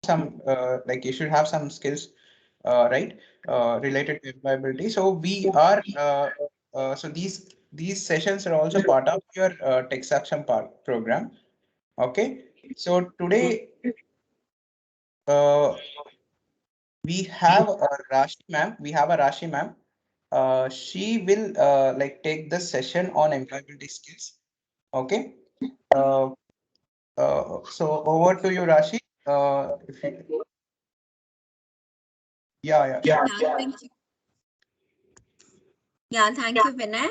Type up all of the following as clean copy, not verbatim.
some like you should have some skills, right, related to employability. So we are so these sessions are also part of your Tech Saksam part program. Okay, so today uh, we have a Rashi ma'am. We have a Rashi ma'am. She will like take the session on employability skills. Okay. Uh, so over to you, Rashi. If you, yeah, sure. Yeah, thank you. Yeah, thank you, Vinay.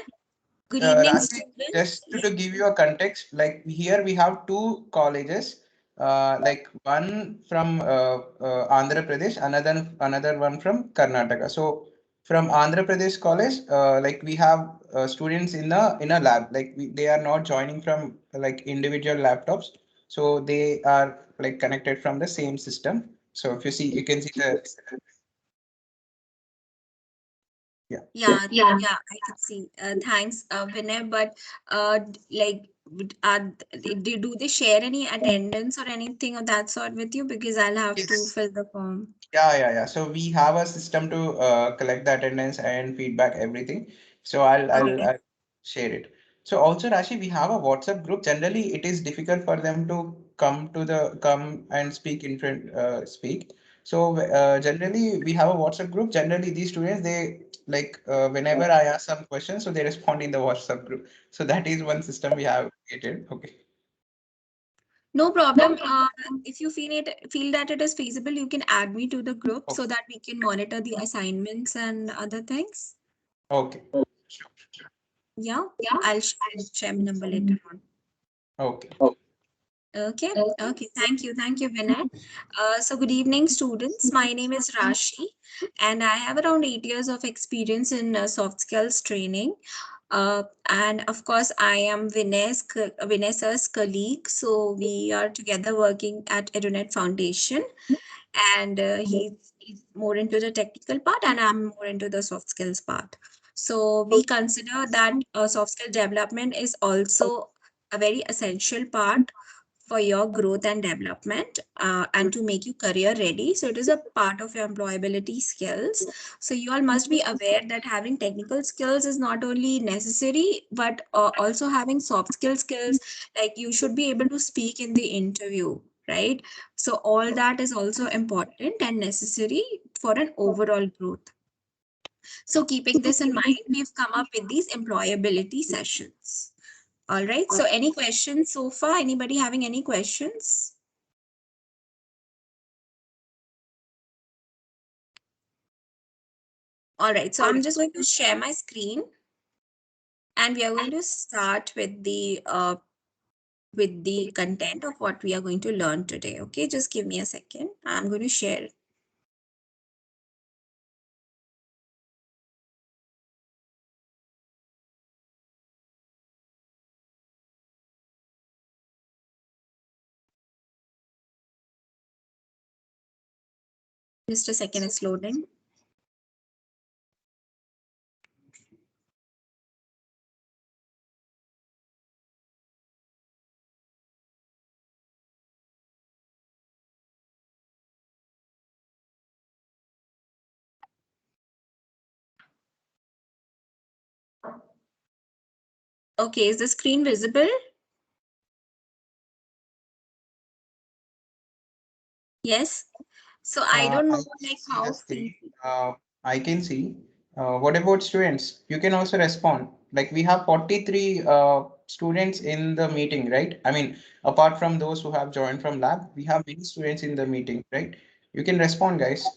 Good evening, Rashi, students. just to give you a context, like here we have two colleges, like one from Andhra Pradesh, another one from Karnataka. So from Andhra Pradesh college, like we have students in a lab, like they are not joining from like individual laptops, so they are like connected from the same system. So if you see, you can see the yeah. Yeah, I can see. Thanks, Vinay. But like, do they share any attendance or anything of that sort with you? Because I'll have to Yes. fill the form. Yeah. So we have a system to collect the attendance and feedback, everything. So I'll share it. So also, Rashi, we have a WhatsApp group. Generally, it is difficult for them to come and speak in front, speak. So generally, we have a WhatsApp group. Generally, these students they like whenever I ask some questions, so they respond in the WhatsApp group. So that is one system we have created. Okay. No problem. If you feel that it is feasible, you can add me to the group Okay. so that we can monitor the assignments and other things. Okay. Sure. Yeah, I'll share my number later on. Okay. Okay. Thank you, Vinay. So good evening, students. My name is Rashi, and I have around 8 years of experience in soft skills training. And of course, I am Vinay sir's colleague. So we are together working at Edunet Foundation, and he's more into the technical part, and I'm more into the soft skills part. So we consider that soft skill development is also a very essential part for your growth and development, and to make you career ready. So it is a part of your employability skills. So you all must be aware that having technical skills is not only necessary, but also having soft skills, like you should be able to speak in the interview, right? So all that is also important and necessary for an overall growth. So keeping this in mind, we've come up with these employability sessions. All right. So any questions so far? Anybody having any questions? All right. So I'm just going to share my screen, and we are going to start with the content of what we are going to learn today. Okay, just give me a second. I'm going to share. Just a second, it's loading. Okay, is the screen visible? Yes. So I don't I know can like see the how screen. I can see. What about students? You can also respond. Like we have 43 students in the meeting, right? I mean, apart from those who have joined from lab, we have many students in the meeting, right? You can respond, guys.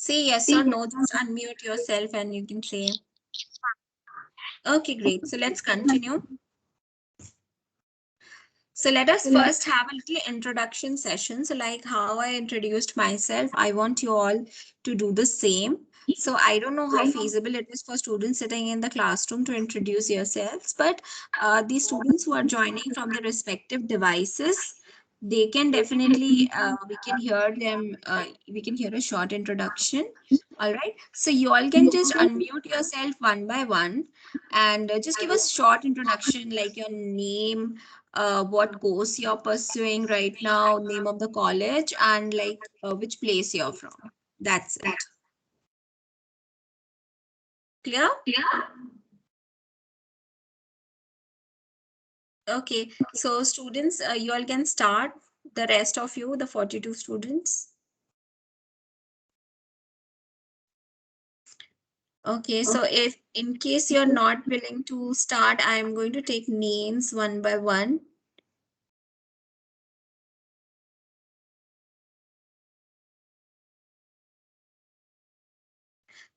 say yes or no, just unmute yourself and you can say. Okay, great. So let's continue. So let us first have a little introduction session. So like how I introduced myself, I want you all to do the same. So I don't know how feasible it is for students sitting in the classroom to introduce yourselves, but the students who are joining from the respective devices, they can definitely, we can hear them, we can hear a short introduction. All right. So you all can just unmute yourself one by one and just give us short introduction like your name, what course you're pursuing right now, name of the college, and like which place you're from. That's it. Clear? Okay. So students, you all can start. The rest of you, the 42 students. Okay, so if in case you're not willing to start, I'm going to take names one by one.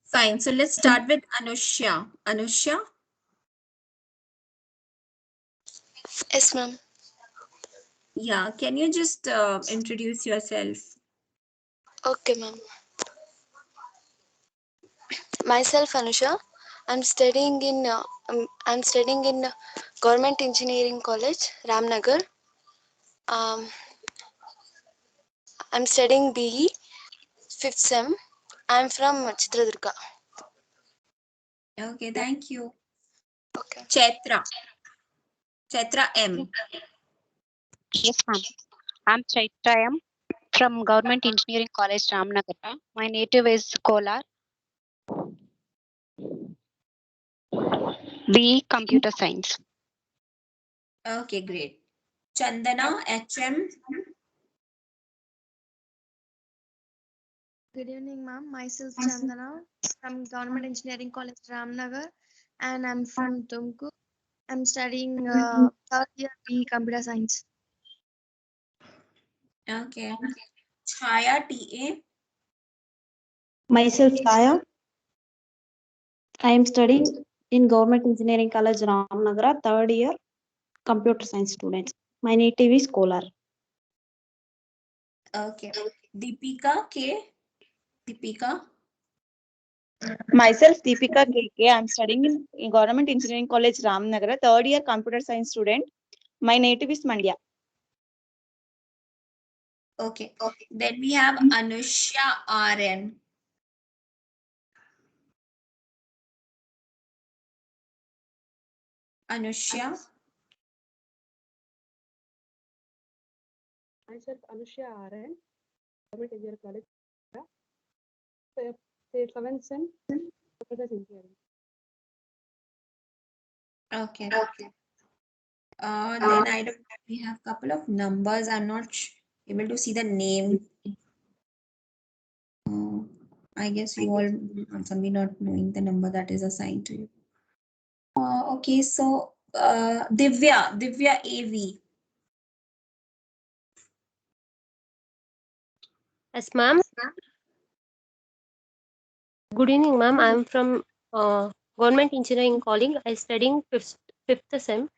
Fine, so let's start with Anushya. Anushya, Yes, ma'am. yeah, can you just introduce yourself? Okay, ma'am. Myself, Anusha. I'm studying in Government Engineering College, Ramnagar. Um, I'm studying BE, fifth sem. I'm from Chitradurga. Okay, thank you. Okay. Chaitra. Chaitra M. Yes, ma'am. I'm Chaitra M from Government Engineering College, Ramnagar. My native is Kolar. BE Computer Science. Okay, great. Chandana HM. Good evening, ma'am. Myself Chandana from Government Engineering College, Ramnagar, and I'm from Tumkur. I'm studying third year BE Computer Science. Okay. Chaya TA. Myself, Chaya. I am studying in Government Engineering College, Ramnagara, third year computer science student. My native is Kolar. Okay. Deepika K. Deepika. Myself, Deepika KK. I'm studying in Government Engineering College, Ramnagar, third year computer science student. My native is Mandya. Okay. Then we have Anushya RN. Anushya. Myself Anushya RN, Government Engineering College, seventh sem, computer engineering. Okay. Then I don't. We have couple of numbers. I'm not able to see the name. I guess you all will answer me not knowing the number that is assigned to you. Okay, so Divya AV. Yes, ma'am. Good evening, ma'am. I'm from Government Engineering College. I studying fifth sem.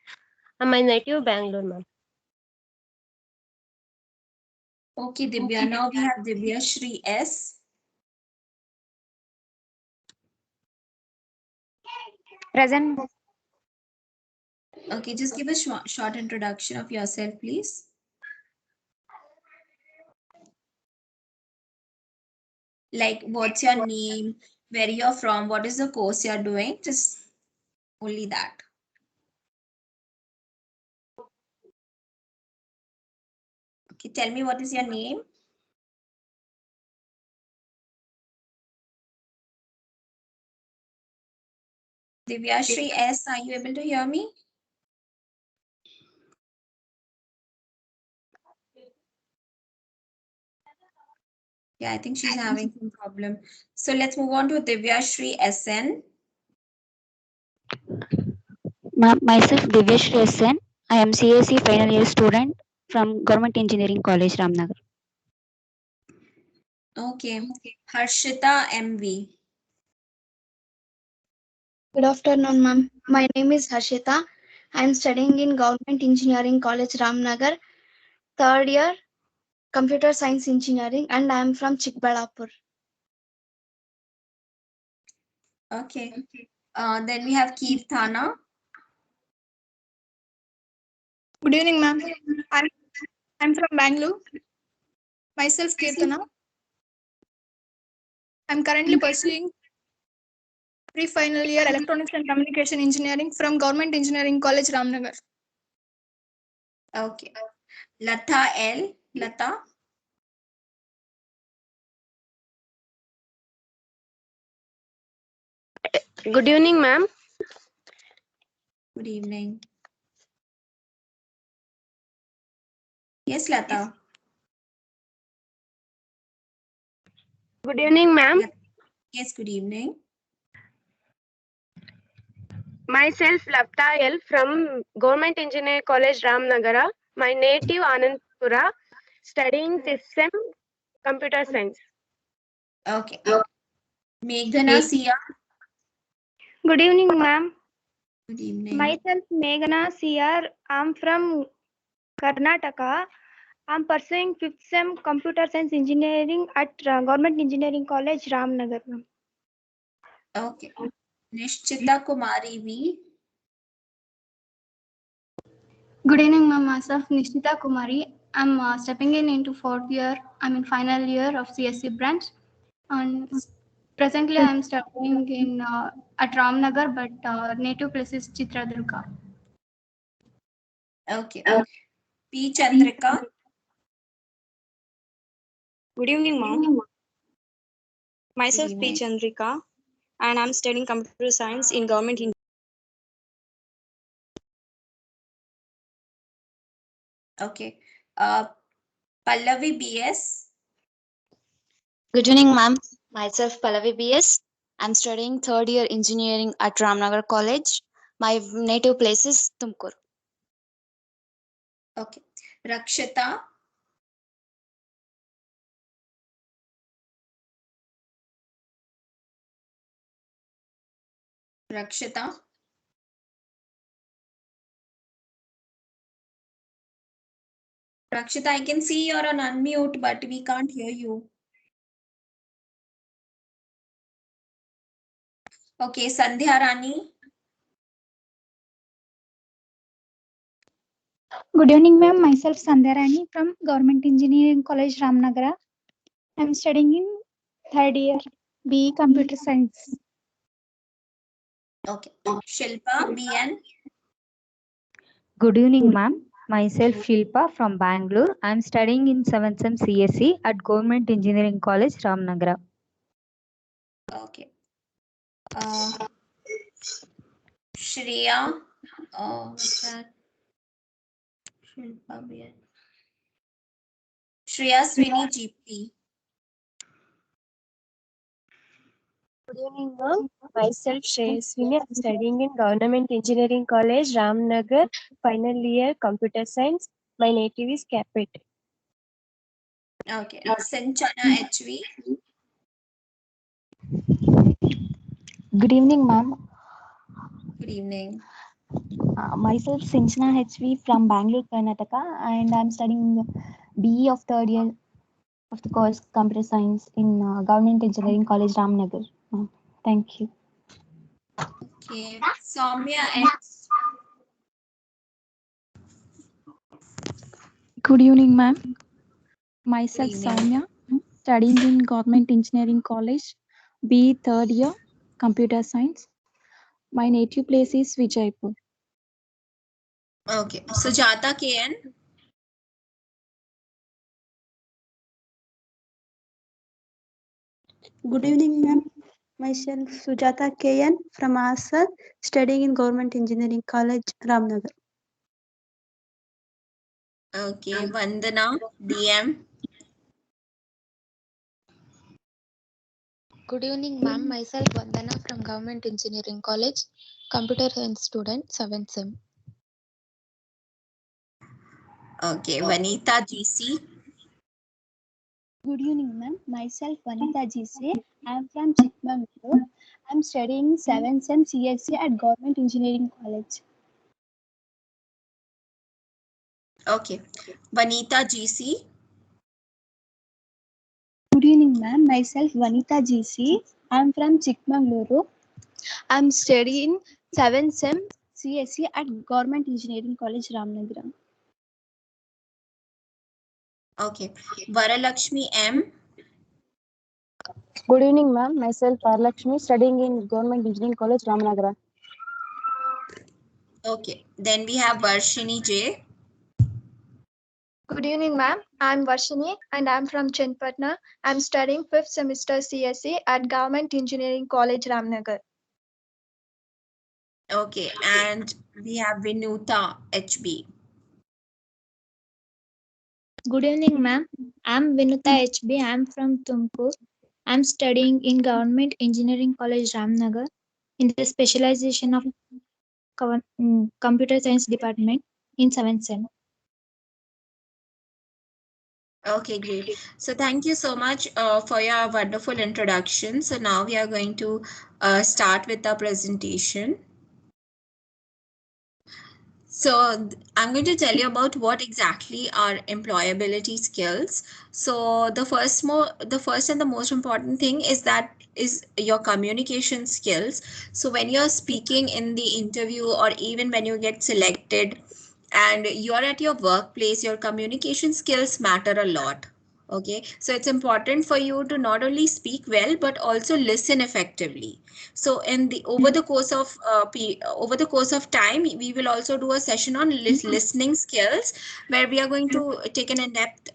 And my native Bangalore, ma'am. Okay, Divya. Now we have Divya Shri S. Present. Okay, just give a short introduction of yourself, please. Like, what's your name, where you're from, what is the course you're doing, just only that. Okay, tell me what is your name. Divyashri S, are you able to hear me? Yeah, I think she's having some problem. So let's move on to Divyashri SN. Myself, Divyesh SN. I am CAC final year student from Government Engineering College, Ramnagar. Okay, Harshita MV. Good afternoon, ma'am. My name is Harshita. I'm studying in Government Engineering College, Ramnagar, third year Computer Science Engineering, and I'm from Chikbalapur. Okay, then we have Keerthana. Good evening, ma'am. I'm I'm from Bangalore. Myself, Kirtana. I'm currently pursuing pre-final year Electronics and Communication Engineering from Government Engineering College, Ramnagar. Okay. Lata L. Lata. Good evening, ma'am. Good evening. Yes, Lata. Good evening, ma'am. Yes, good evening. Myself, Lapta L from Government Engineering College, Ramnagara. My native Anandpura, studying system computer science. Okay. Meghana Sia. Good evening, ma'am. Good evening. Myself, Meghana CR. I'm from Karnataka. I'm pursuing 5th SEM Computer Science Engineering at Government Engineering College, Ramnagar, ma'am. Okay. Nishchita Kumari V. Good evening, ma'am. Myself, Nishtita Kumari. I'm stepping into 4th year. I'm in final year of CSC branch. And presently, I'm studying in at Ramnagar, but native place is Chitradurga. Okay. P. Chandrika. Good evening, ma'am. Myself, Good P. evening. Chandrika, and I'm studying computer science in government. Okay. Pallavi BS. Good evening, ma'am. Myself, Pallavi BS. I'm studying third year engineering at Ramnagar College. My native place is Tumkur. Okay. Rakshita. Rakshita. Rakshita, I can see you're on unmute, but we can't hear you. Okay, Sandhya Rani. Good evening, ma'am. Myself, Sandhya Rani from Government Engineering College, Ramnagara. I'm studying in third year BE Computer Science. Okay. Shilpa BN. Good evening, ma'am. Myself, Shilpa from Bangalore. I'm studying in 7th SEM CSE at Government Engineering College, Ramnagara. Okay. Shreya. What's that? Shilpa BN. Shreya Swini GP. Good evening, ma'am. Myself, Shreyaswini. I'm studying in Government Engineering College, Ramnagar, final year computer science. My native is Capit. Okay. Sanchana HV. Good evening, ma'am. Good evening. Myself, Sinchana HV from Bangalore, Karnataka, and I'm studying BE of third year of the course Computer Science in Government Engineering College, Ramnagar. Thank you. Okay. Soumya X. Good evening, ma'am. Myself, Good evening. Soumya, studying in Government Engineering College, BE third year, Computer Science. My native place is Vijaypur. Okay. Sujata KN. Good evening, ma'am. Myself, Sujata KN from Assar, studying in Government Engineering College, Ramnagar. Okay. Vandana DM. Good evening, ma'am. Myself, Vandana from Government Engineering College, computer science student, 7th SEM. Okay. Vanita GC. Good evening, ma'am. Myself, Vanita GC. I am from Chikmagalur. I am studying 7th SEM CSC at Government Engineering College. Okay. Vanita GC. Good evening, ma'am. Myself, Vanita GC. I am from Chikmagalur. I am studying 7th SEM CSC at Government Engineering College, Ramnagar. Okay. Varalakshmi M. Good evening, ma'am. Myself, Parlakshmi, studying in Government Engineering College, Ramnagara. Okay. Then we have Varshini J. Good evening, ma'am. I'm Varshini and I'm from Chenpatna. I'm studying 5th semester CSE at Government Engineering College, Ramnagar. Okay. And we have Vinuta HB. Good evening, ma'am. I'm Vinuta HB. I'm from Tumkur. I'm studying in Government Engineering College, Ramnagar, in the specialization of Computer Science Department in 7th sem. Okay, great. So thank you so much for your wonderful introduction. So now we are going to start with the presentation. So I'm going to tell you about what exactly are employability skills. So the first and the most important thing is your communication skills. So when you're speaking in the interview or even when you get selected and you're at your workplace, your communication skills matter a lot. Okay, so it's important for you to not only speak well but also listen effectively. So in the over the course of time, we will also do a session on listening skills, where we are going to take an in-depth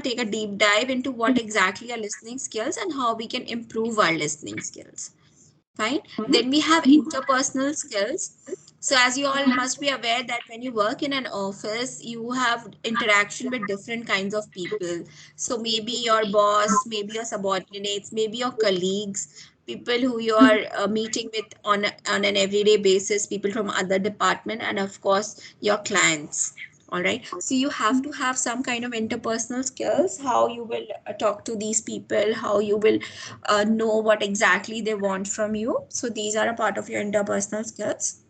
take a deep dive into what exactly are listening skills and how we can improve our listening skills. Fine. Then we have interpersonal skills. So as you all must be aware that when you work in an office, you have interaction with different kinds of people. So maybe your boss, maybe your subordinates, maybe your colleagues, people who you are meeting with on an everyday basis, people from other department, and of course your clients. All right. So you have to have some kind of interpersonal skills, how you will talk to these people, how you will know what exactly they want from you. So these are a part of your interpersonal skills.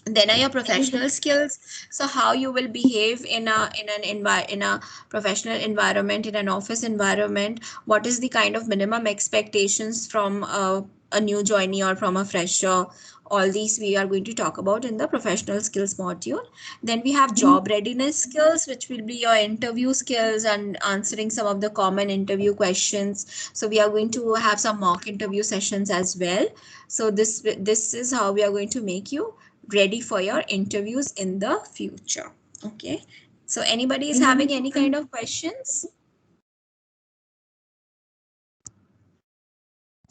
Then are your professional skills. So how you will behave in a professional environment, in an office environment. What is the kind of minimum expectations from a new joinee or from a fresher? All these we are going to talk about in the professional skills module. Then we have job readiness skills, which will be your interview skills and answering some of the common interview questions. So we are going to have some mock interview sessions as well. So this is how we are going to make you ready for your interviews in the future. Okay. So anybody is having any kind of questions?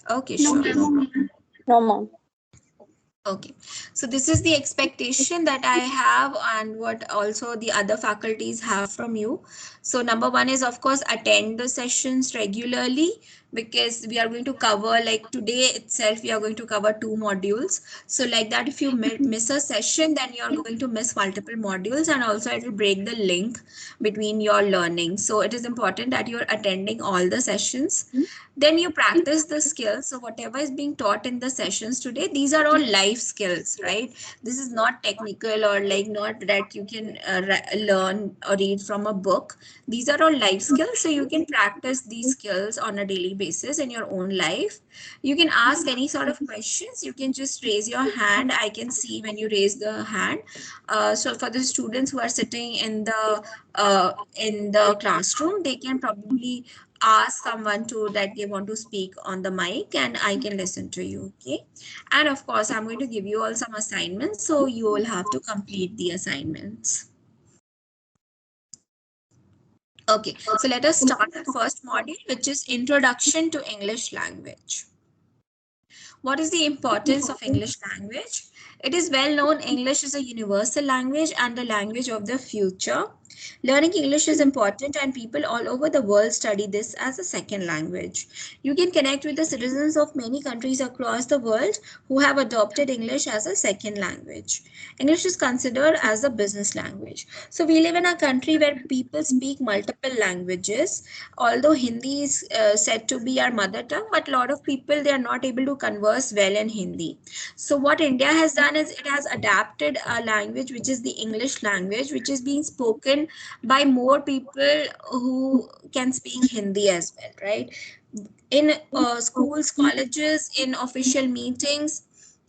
Okay, No, sure. No ma'am. problem. No, ma'am. Okay, so this is the expectation that I have and what also the other faculties have from you. So number one is, of course, attend the sessions regularly, because we are going to cover, like today itself, we are going to cover 2 modules. So like that, if you miss a session, then you are going to miss multiple modules, and also it will break the link between your learning. So it is important that you're attending all the sessions. Then you practice the skills. So whatever is being taught in the sessions today, these are all life skills, right? This is not technical or like not that you can learn or read from a book. These are all life skills. So you can practice these skills on a daily basis in your own life. You can ask any sort of questions. You can just raise your hand. I can see when you raise the hand. So for the students who are sitting in the classroom, they can probably ask someone to that they want to speak on the mic, and I can listen to you. Okay. And of course, I'm going to give you all some assignments, so you will have to complete the assignments. Okay, so let us start the first module, which is Introduction to English Language. What is the importance of English language? It is well known English is a universal language and the language of the future. Learning English is important, and people all over the world study this as a second language. You can connect with the citizens of many countries across the world who have adopted English as a second language. English is considered as a business language. So we live in a country where people speak multiple languages. Although Hindi is said to be our mother tongue, but a lot of people, they are not able to converse well in Hindi. So what India has done is it has adapted a language which is the English language, which is being spoken by more people who can speak Hindi as well, right? In schools, colleges, in official meetings,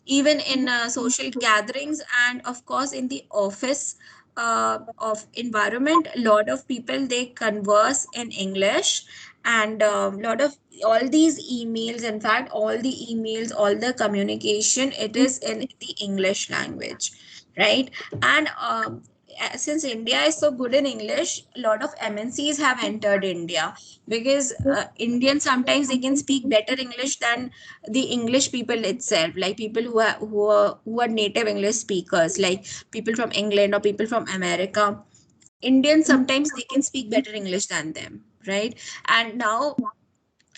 even in social gatherings, and of course in the office of environment, a lot of people, they converse in English, and a lot of all these emails, in fact all the emails, all the communication, it is in the English language, right? And since India is so good in English, a lot of MNCs have entered India, because Indians sometimes they can speak better English than the English people itself, like people who are native English speakers, like people from England or people from America. Indians sometimes they can speak better English than them, right? And now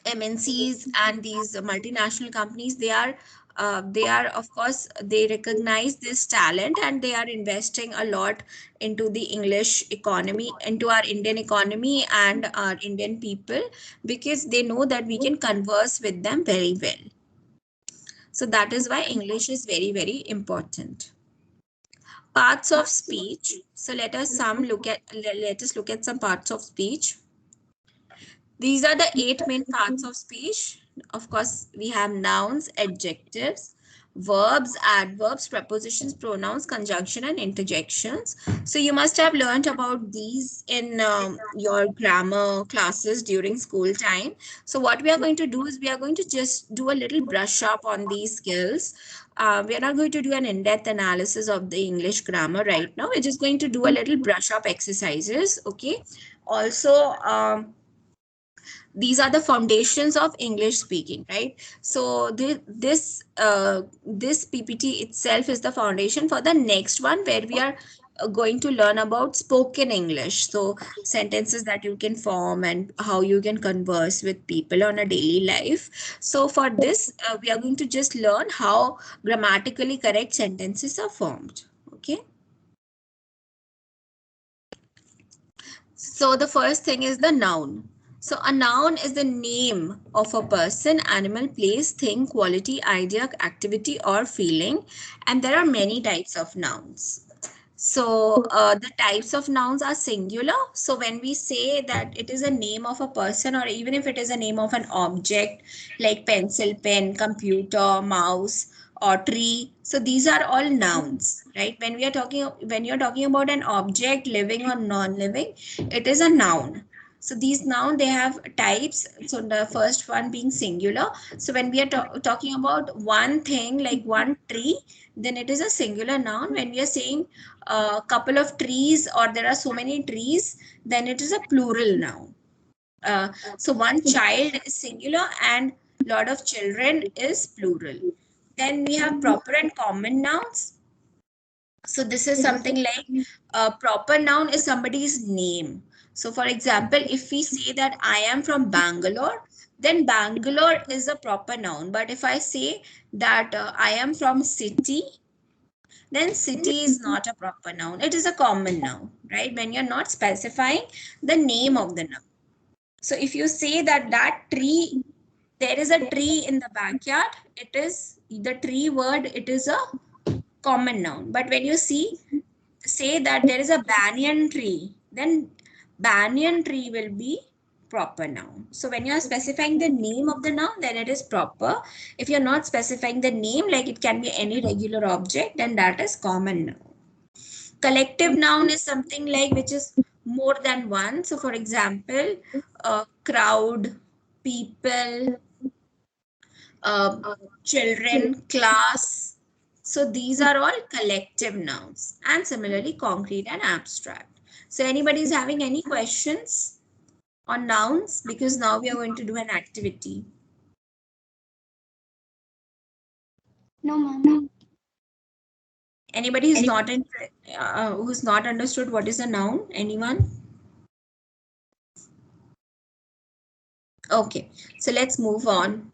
MNCs and these multinational companies, they are of course, they recognize this talent, and they are investing a lot into the English economy, into our Indian economy and our Indian people, because they know that we can converse with them very well. So that is why English is very, very important. Parts of speech. So let us look at some parts of speech. These are the 8 main parts of speech. Of course, we have nouns, adjectives, verbs, adverbs, prepositions, pronouns, conjunction, and interjections. So you must have learned about these in your grammar classes during school time. So what we are going to do is we are going to just do a little brush up on these skills. We are not going to do an in-depth analysis of the English grammar right now. We're just going to do a little brush up exercises. Okay. Also, these are the foundations of English speaking, right? So this PPT itself is the foundation for the next one, where we are going to learn about spoken English. So sentences that you can form and how you can converse with people on a daily life. So for this, we are going to just learn how grammatically correct sentences are formed. Okay. So the first thing is the noun. So a noun is the name of a person, animal, place, thing, quality, idea, activity, or feeling. And there are many types of nouns. So the types of nouns are singular. So when we say that it is a name of a person, or even if it is a name of an object like pencil, pen, computer, mouse, or tree. So these are all nouns, right? When you're talking about an object, living or non-living, it is a noun. So these noun, they have types. So the first one being singular. So when we are talking about one thing like one tree, then it is a singular noun. When we are saying a couple of trees, or there are so many trees, then it is a plural noun. So one child is singular and lot of children is plural. Then we have proper and common nouns. So this is something like a proper noun is somebody's name. So for example, if we say that I am from Bangalore, then Bangalore is a proper noun. But if I say that I am from city, then city is not a proper noun. It is a common noun, right? When you're not specifying the name of the noun. So if you say that tree, there is a tree in the backyard, it is the tree word, it is a common noun. But when you say that there is a banyan tree, then banyan tree will be proper noun. So when you are specifying the name of the noun, then it is proper. If you're not specifying the name, like it can be any regular object, then that is common noun. Collective noun is something like which is more than one. So for example, crowd, people, children, class. So these are all collective nouns, and similarly concrete and abstract. So anybody is having any questions on nouns? Because now we are going to do an activity. No, ma'am. Anybody who's who's not understood what is a noun? Anyone? Okay, so let's move on.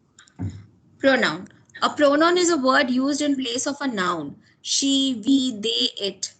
Pronoun. A pronoun is a word used in place of a noun. She, we, they, it.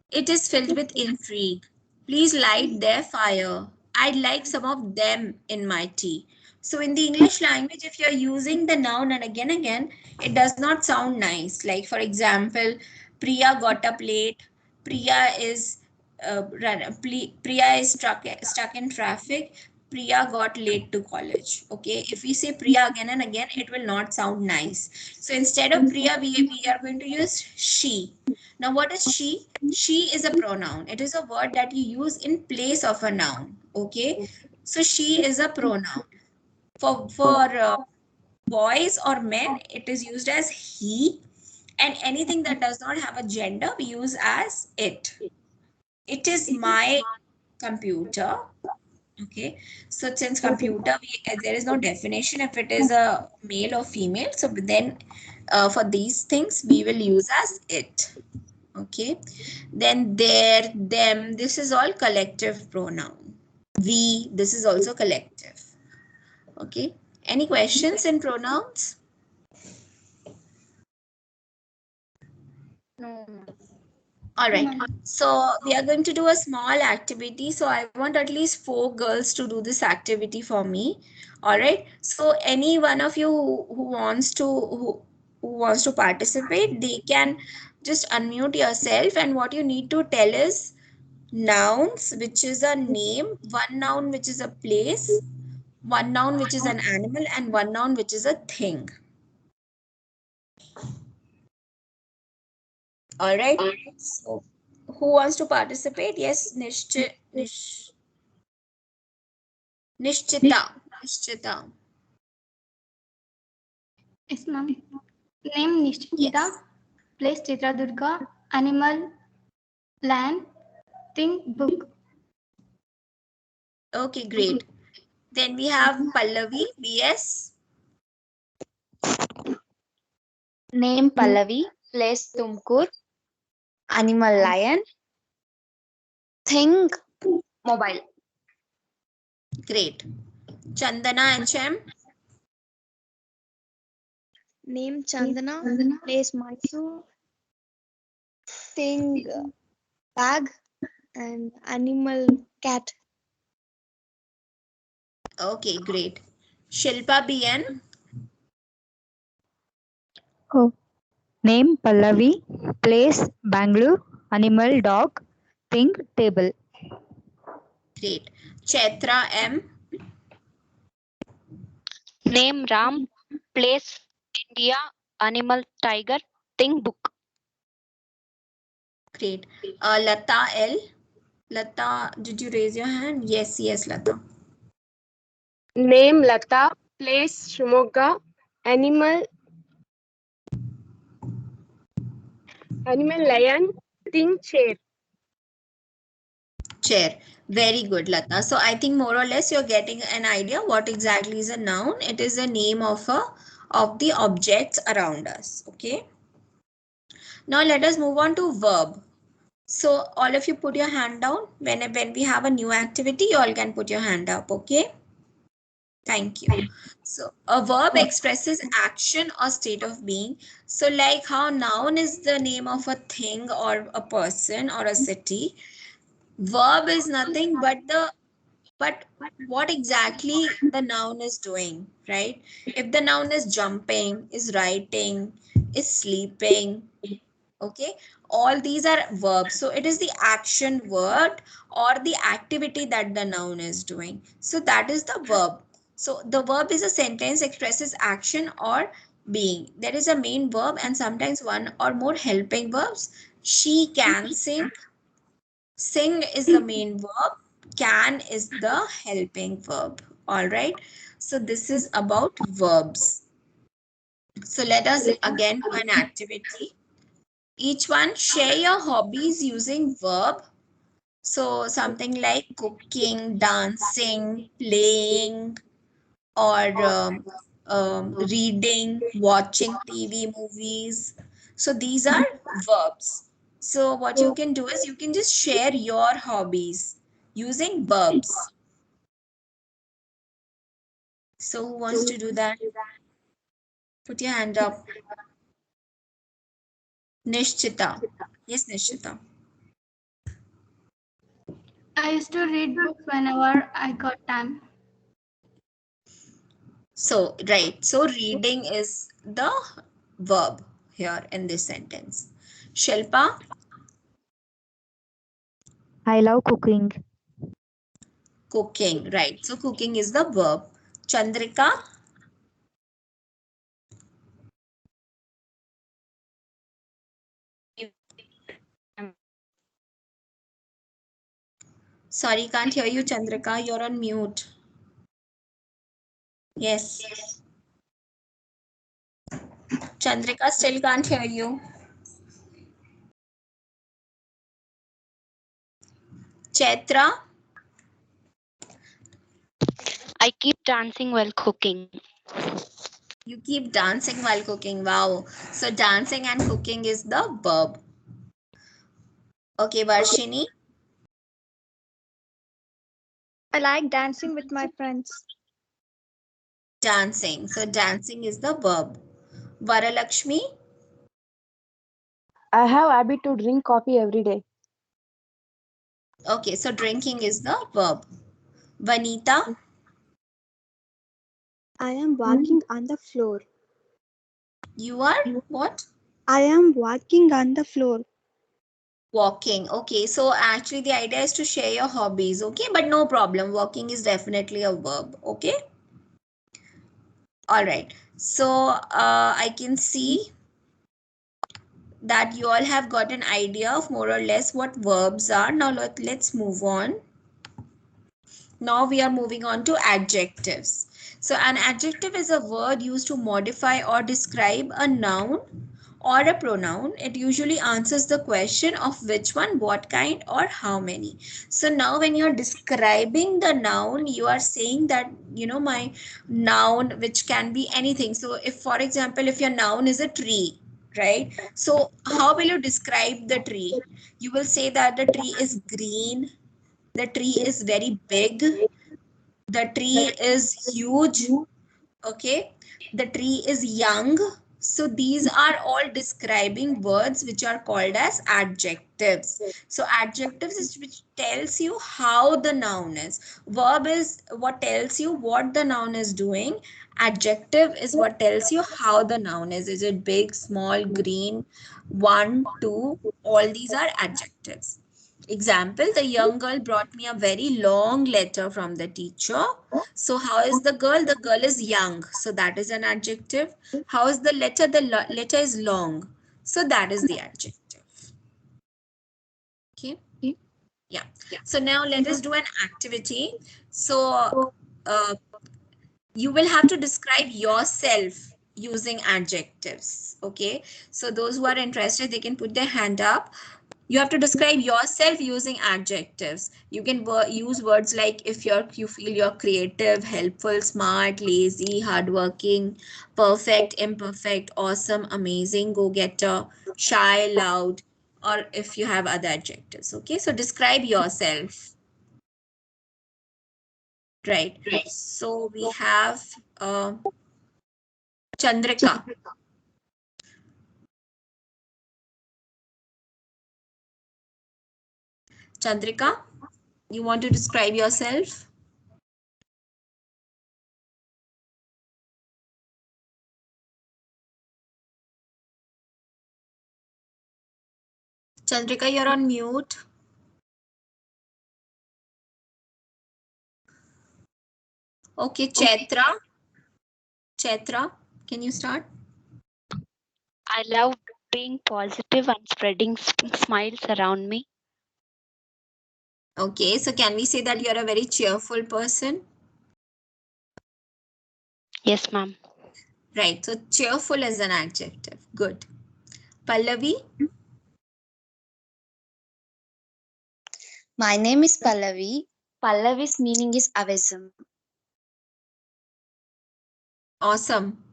It is filled with intrigue. Please light their fire. I'd like some of them in my tea. So in the English language, if you're using the noun and again, it does not sound nice. Like for example, Priya got up late. Priya is Priya is stuck in traffic. Priya got late to college. Okay, if we say Priya again and again, it will not sound nice. So instead of Priya, we are going to use she. Now, what is she? She is a pronoun. It is a word that you use in place of a noun. Okay, so she is a pronoun. For boys or men, it is used as he, and anything that does not have a gender, we use as it. It is my computer. Okay, so since computer, there is no definition if it is a male or female. So then for these things, we will use as it. Okay, then their, them, this is all collective pronoun. We, this is also collective. Okay, any questions in pronouns? No. All right, so we are going to do a small activity. So I want at least 4 girls to do this activity for me. All right, so any one of you who wants to who wants to participate, they can just unmute yourself, and what you need to tell is nouns, which is a name, one noun which is a place, one noun which is an animal, and one noun which is a thing. All right, so who wants to participate? Yes, Nishchita. Nishchita. Yes, ma'am. Name Nishchita. Yes. Place Chitradurga. Animal, land, thing, book. Okay, great. Then we have Pallavi, BS. Name Pallavi, place Tumkur, animal lion, thing mobile. Great. Chandana and Chem. Name Chandana, place Mysore, thing bag, and animal cat. Okay, great. Shilpa BN. Oh. Name Pallavi, place Bangalore, animal dog, thing table. Great. Chaitra M. Name Ram, place India, animal tiger, thing book. Great. Lata L. Lata, did you raise your hand? Yes, yes, Lata. Name Lata, place Shimoga, animal lion, thing chair. Chair. Very good, Lata. So I think more or less you're getting an idea what exactly is a noun. It is a name of the objects around us. Okay. Now let us move on to verb. So all of you put your hand down. When we have a new activity, you all can put your hand up. Okay. Thank you. So a verb expresses action or state of being. So like how noun is the name of a thing or a person or a city, verb is nothing but what exactly the noun is doing, right? If the noun is jumping, is writing, is sleeping, okay, all these are verbs. So it is the action word or the activity that the noun is doing. So that is the verb. So the verb is a sentence expresses action or being. There is a main verb and sometimes one or more helping verbs. She can sing. Sing is the main verb. Can is the helping verb. All right. So this is about verbs. So let us again do an activity. Each one share your hobbies using verb. So something like cooking, dancing, playing, or reading, watching TV, movies. So these are verbs. So what you can do is you can just share your hobbies using verbs. So who wants to do that? Put your hand up. Nishchita. Yes, Nishchita. I used to read books whenever I got time. So, right. So reading is the verb here in this sentence. Shilpa? I love cooking. Cooking, right. So cooking is the verb. Chandrika? Sorry, can't hear you, Chandrika. You're on mute. Yes. Chandrika, still can't hear you. Chaitra? I keep dancing while cooking. You keep dancing while cooking. Wow. So dancing and cooking is the verb. Okay, Varshini? I like dancing with my friends. Dancing. So dancing is the verb. Varalakshmi? I have habit to drink coffee every day. Okay, so drinking is the verb. Vanita? I am walking on the floor. You are what? I am walking on the floor. Walking. Okay, so actually the idea is to share your hobbies. Okay, but no problem. Walking is definitely a verb. Okay. All right. So I can see that you all have got an idea of more or less what verbs are. Now let's move on. Now we are moving on to adjectives. So an adjective is a word used to modify or describe a noun or a pronoun. It usually answers the question of which one, what kind, or how many. So now when you're describing the noun, you are saying that, my noun, which can be anything. So if, for example, if your noun is a tree, right? So how will you describe the tree? You will say that the tree is green, the tree is very big, the tree is huge, okay, the tree is young. So these are all describing words which are called as adjectives. So adjectives is which tells you how the noun is. Verb is what tells you what the noun is doing. Adjective is what tells you how the noun is. Is it big, small, green, one, two? All these are adjectives. Example, the young girl brought me a very long letter from the teacher. So how is the girl? The girl is young. So that is an adjective. How is the letter? The letter is long. So that is the adjective. Okay. Yeah. So now let us do an activity. So you will have to describe yourself using adjectives. Okay. So those who are interested, they can put their hand up. You have to describe yourself using adjectives. You can use words like if you feel you're creative, helpful, smart, lazy, hardworking, perfect, imperfect, awesome, amazing, go-getter, shy, loud, or if you have other adjectives. Okay, so describe yourself. Right. So we have Chandrika. Chandrika, you want to describe yourself? Chandrika, you're on mute. Okay, Chaitra. Chaitra, can you start? I love being positive and spreading smiles around me. Okay, so can we say that you're a very cheerful person? Yes, ma'am. Right, so cheerful is an adjective. Good. Pallavi? My name is Pallavi. Pallavi's meaning is awesome. Awesome.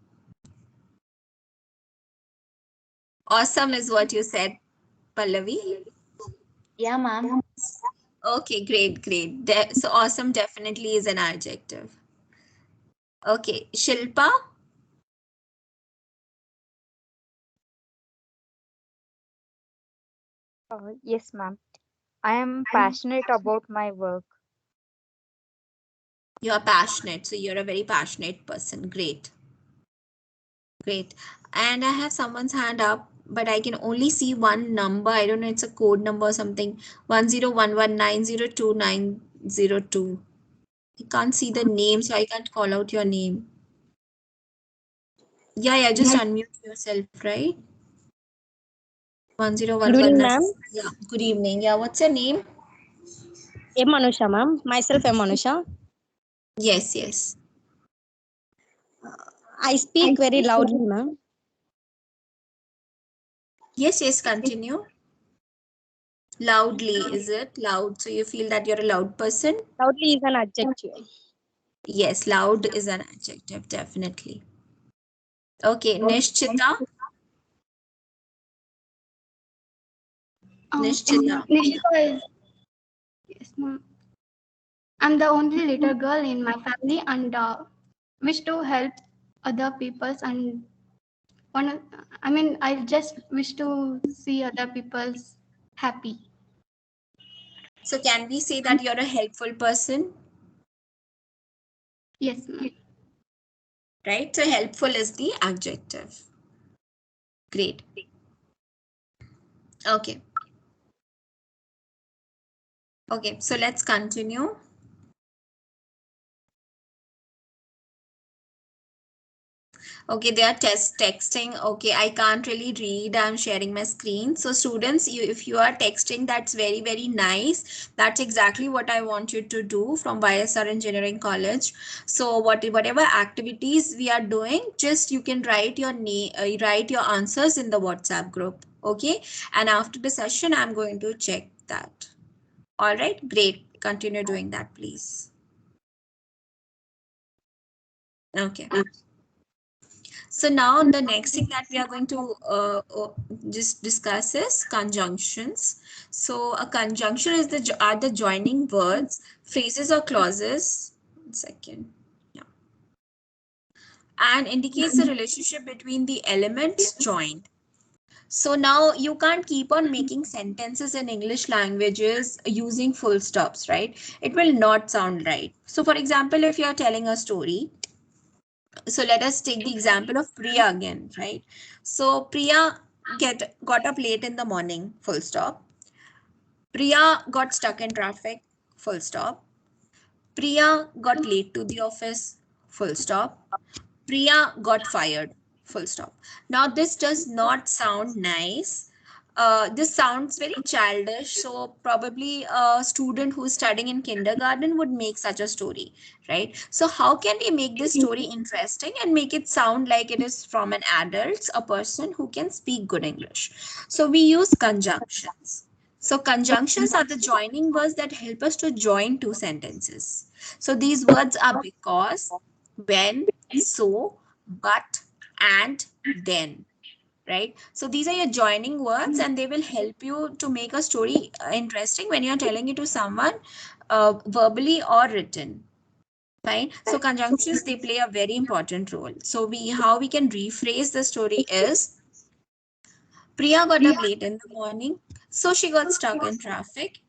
Awesome is what you said, Pallavi? Yeah, ma'am. Okay, great. So awesome definitely is an adjective. Okay, Shilpa? Yes, ma'am. I am passionate about my work. You're passionate, so you're a very passionate person. Great. And I have someone's hand up, but I can only see one number. I don't know, it's a code number or something. 1011902902. I can't see the name, so I can't call out your name. Yeah, just unmute yourself, right? 1011. Good evening, ma'am. Yeah, good evening. Yeah, what's your name? M. Anusha, ma'am. Myself, M. Anusha. Yes. I speak very loudly, ma'am. Yes, continue. Loudly, is it? Loud. So you feel that you're a loud person? Loudly is an adjective. Yes, loud is an adjective, definitely. Okay, Nishchita. Nishchita. Nishchita is, yes, ma'am. I'm the only little girl in my family and wish to help other people's and I just wish to see other people's happy. So can we say that you're a helpful person? Yes, ma'am. Right, so helpful is the adjective. Great. Okay, so let's continue. Okay, they are texting. Okay, I can't really read. I'm sharing my screen. So students, if you are texting, that's very, very nice. That's exactly what I want you to do from YSR Engineering College. So whatever activities we are doing, just you can write your name, write your answers in the WhatsApp group. Okay, and after the session, I'm going to check that. All right, great. Continue doing that, please. Okay. So now the next thing that we are going to just discuss is conjunctions. So a conjunction is are the joining words, phrases or clauses. 1 second. Yeah. And indicates the relationship between the elements joined. So now you can't keep on making sentences in English languages using full stops, right? It will not sound right. So for example, if you are telling a story, so let us take the example of Priya again, right? So Priya got up late in the morning, full stop. Priya got stuck in traffic, full stop. Priya got late to the office, full stop. Priya got fired, full stop. Now this does not sound nice. This sounds very childish. So probably a student who's studying in kindergarten would make such a story, right? So how can we make this story interesting and make it sound like it is from an adult, a person who can speak good English? So we use conjunctions. So conjunctions are the joining words that help us to join two sentences. So these words are because, when, so, but, and, then, right? So these are your joining words and they will help you to make a story interesting when you're telling it to someone verbally or written. Fine. So conjunctions, they play a very important role. So how we can rephrase the story is, Priya got up late in the morning, so she got stuck in traffic.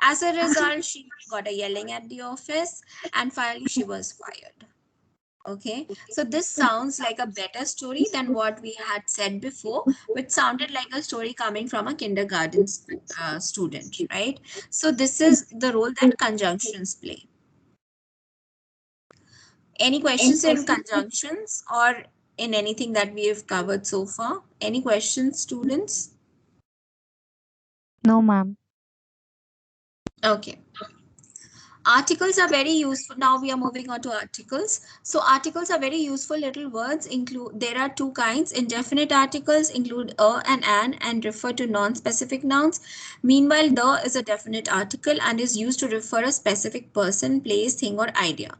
As a result, she got a yelling at the office and finally she was fired. Okay, so this sounds like a better story than what we had said before, which sounded like a story coming from a kindergarten student, right? So this is the role that conjunctions play. Any questions in conjunctions or in anything that we have covered so far? Any questions, students? No, ma'am. Okay. Articles are very useful. Now we are moving on to articles. So articles are very useful little words. There are two kinds. Indefinite articles include a and an and refer to non-specific nouns. Meanwhile, the is a definite article and is used to refer a specific person, place, thing, or idea.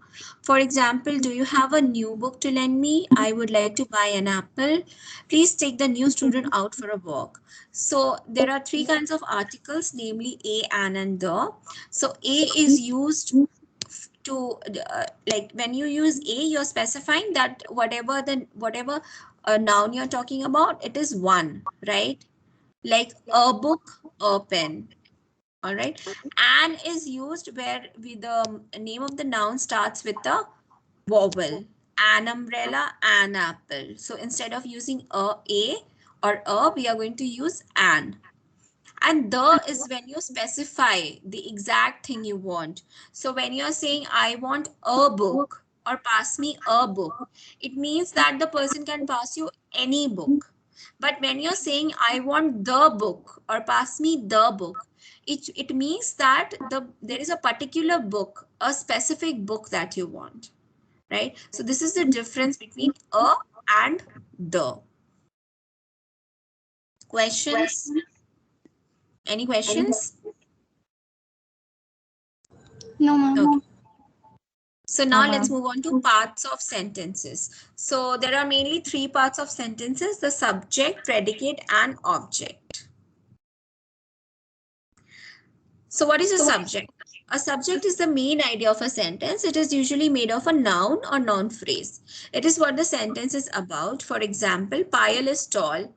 For example, do you have a new book to lend me? I would like to buy an apple. Please take the new student out for a walk. So there are three kinds of articles, namely a, an, and the. So a is used to like when you use a, you're specifying that whatever noun you're talking about, it is one, right? Like a book, a pen. All right. An is used where the name of the noun starts with a vowel. An umbrella, an apple. So instead of using a or a, we are going to use an. And the is when you specify the exact thing you want. So when you're saying, I want a book or pass me a book, it means that the person can pass you any book. But when you're saying, I want the book or pass me the book, it means that there is a particular book, a specific book that you want, right? So this is the difference between a and the. Questions? Any questions? No, ma'am. Okay. So now let's move on to parts of sentences. So there are mainly 3 parts of sentences: the subject, predicate, and object. So what is a subject? A subject is the main idea of a sentence. It is usually made of a noun or noun phrase. It is what the sentence is about. For example, Payal is tall.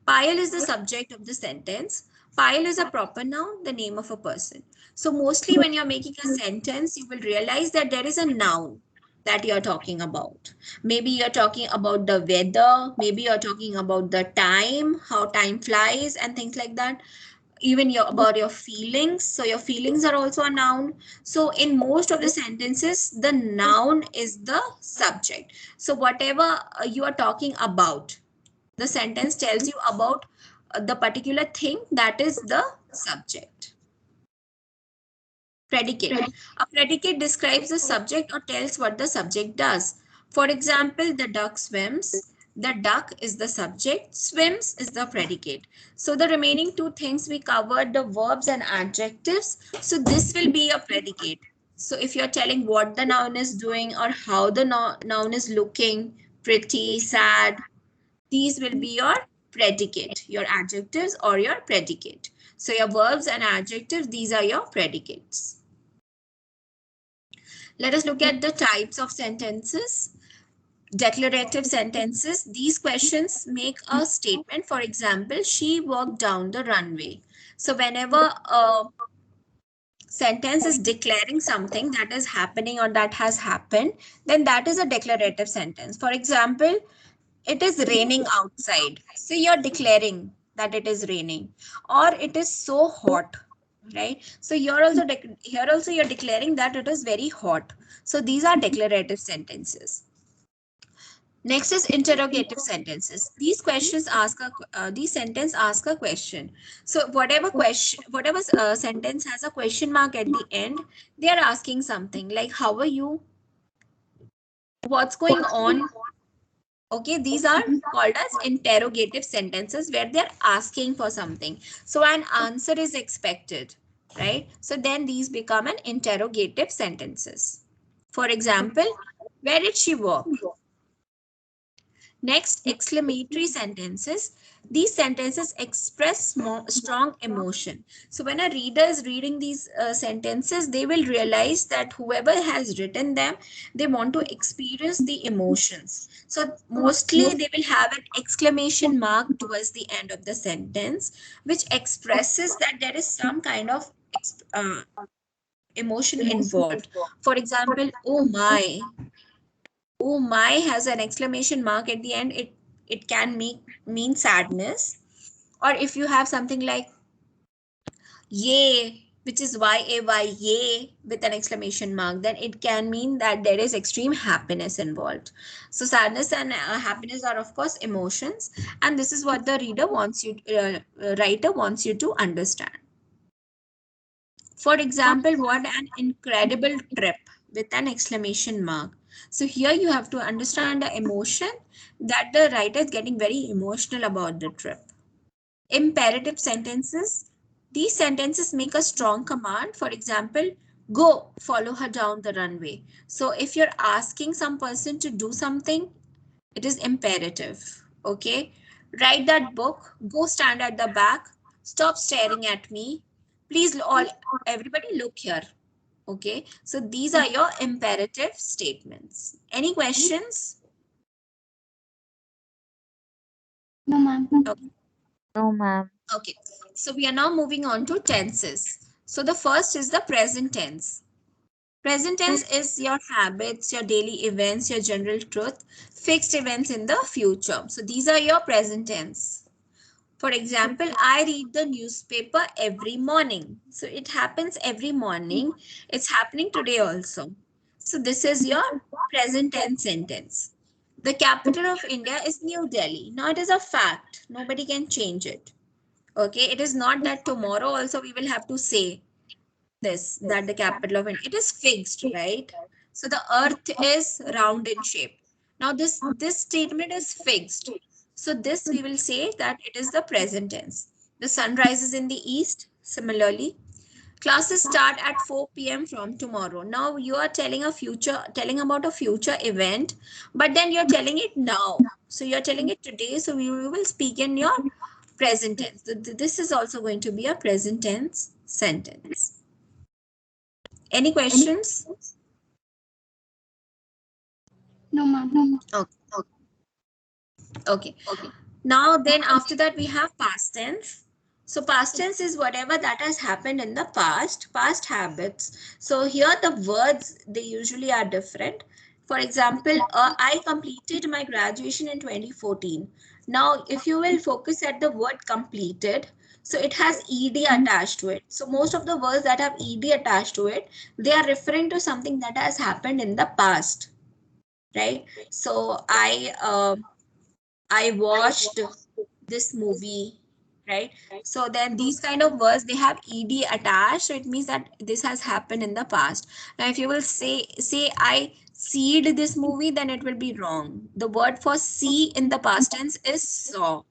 Payal is the subject of the sentence. Payal is a proper noun, the name of a person. So mostly when you're making a sentence, you will realize that there is a noun that you're talking about. Maybe you're talking about the weather, maybe you're talking about the time, how time flies and things like that. Even about your feelings. So your feelings are also a noun. So in most of the sentences, the noun is the subject. So whatever you are talking about, the sentence tells you about the particular thing, that is the subject. Predicate. A predicate describes the subject or tells what the subject does. For example, the duck swims. The duck is the subject, swims is the predicate. So the remaining 2 things we covered, the verbs and adjectives. So this will be a predicate. So if you're telling what the noun is doing or how the noun is looking, pretty, sad, these will be your predicate, your adjectives or your predicate. So your verbs and adjectives, these are your predicates. Let us look at the types of sentences. Declarative sentences. These questions make a statement. For example, she walked down the runway. So whenever a sentence is declaring something that is happening or that has happened, then that is a declarative sentence. For example, it is raining outside. So you're declaring that it is raining. Or it is so hot, right? So here also you're declaring that it is very hot. So these are declarative sentences. Next is interrogative sentences. These questions ask these sentence ask a question. So whatever sentence has a question mark at the end, they are asking something like, how are you? What's going on? Okay, these are called as interrogative sentences where they're asking for something. So an answer is expected, right? So then these become an interrogative sentences. For example, where did she work? Next, exclamatory sentences. These sentences express strong emotion. So when a reader is reading these sentences, they will realize that whoever has written them, they want to experience the emotions. So mostly they will have an exclamation mark towards the end of the sentence, which expresses that there is some kind of emotion involved. For example, oh my has an exclamation mark at the end. It can mean sadness. Or if you have something like yay, which is yay, yay with an exclamation mark, then it can mean that there is extreme happiness involved. So sadness and happiness are of course emotions, and this is what the writer wants you to understand. For example, what an incredible trip with an exclamation mark. So here you have to understand the emotion that the writer is getting very emotional about the trip. Imperative sentences. These sentences make a strong command. For example, go, follow her down the runway. So if you're asking some person to do something, it is imperative. Okay. Write that book, go stand at the back, stop staring at me. Please everybody look here. Okay. So these are your imperative statements. Any questions? No, ma'am. Okay. No, ma'am. Okay, so we are now moving on to tenses. So the first is the present tense. Present tense is your habits, your daily events, your general truth, fixed events in the future. So these are your present tense. For example, I read the newspaper every morning. So it happens every morning. It's happening today also. So this is your present tense sentence. The capital of India is New Delhi. Now it is a fact. Nobody can change it. Okay, it is not that tomorrow also we will have to say this, that the capital of India, it is fixed, right? So the earth is round in shape. Now this statement is fixed. So this we will say that it is the present tense. The sun rises in the east. Similarly, classes start at 4 p.m. from tomorrow. Now you are telling about a future event, but then you're telling it now. So you're telling it today. So we will speak in your present tense. This is also going to be a present tense sentence. Any questions? No, ma'am. Okay. Now then after that we have past tense. So past tense is whatever that has happened in the past habits. So here the words, they usually are different. For example, I completed my graduation in 2014. Now, if you will focus at the word completed, so it has ed attached to it. So most of the words that have ed attached to it, they are referring to something that has happened in the past, right? So I watched this movie, right? So then these kind of words, they have ed attached, so it means that this has happened in the past. Now if you will say I seed this movie, then it will be wrong. The word for see in the past tense is saw,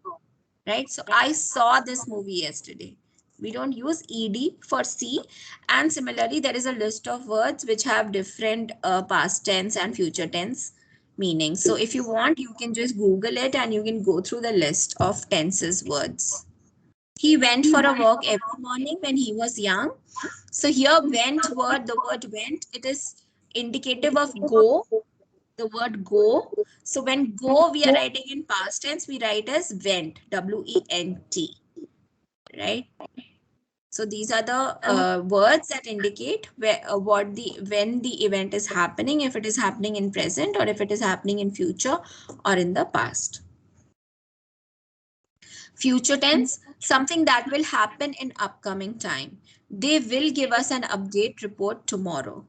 right? So I saw this movie yesterday. We don't use ed for see. And similarly, there is a list of words which have different past tense and future tense meaning. So if you want, you can just Google it and you can go through the list of tenses words. He went for a walk every morning when he was young. So here went word, the word went, it is indicative of go, the word go. So when go, we are writing in past tense, we write as went, W-E-N-T, right? So these are the words that indicate where when the event is happening, if it is happening in present or if it is happening in future or in the past. Future tense, something that will happen in upcoming time. They will give us an update report tomorrow.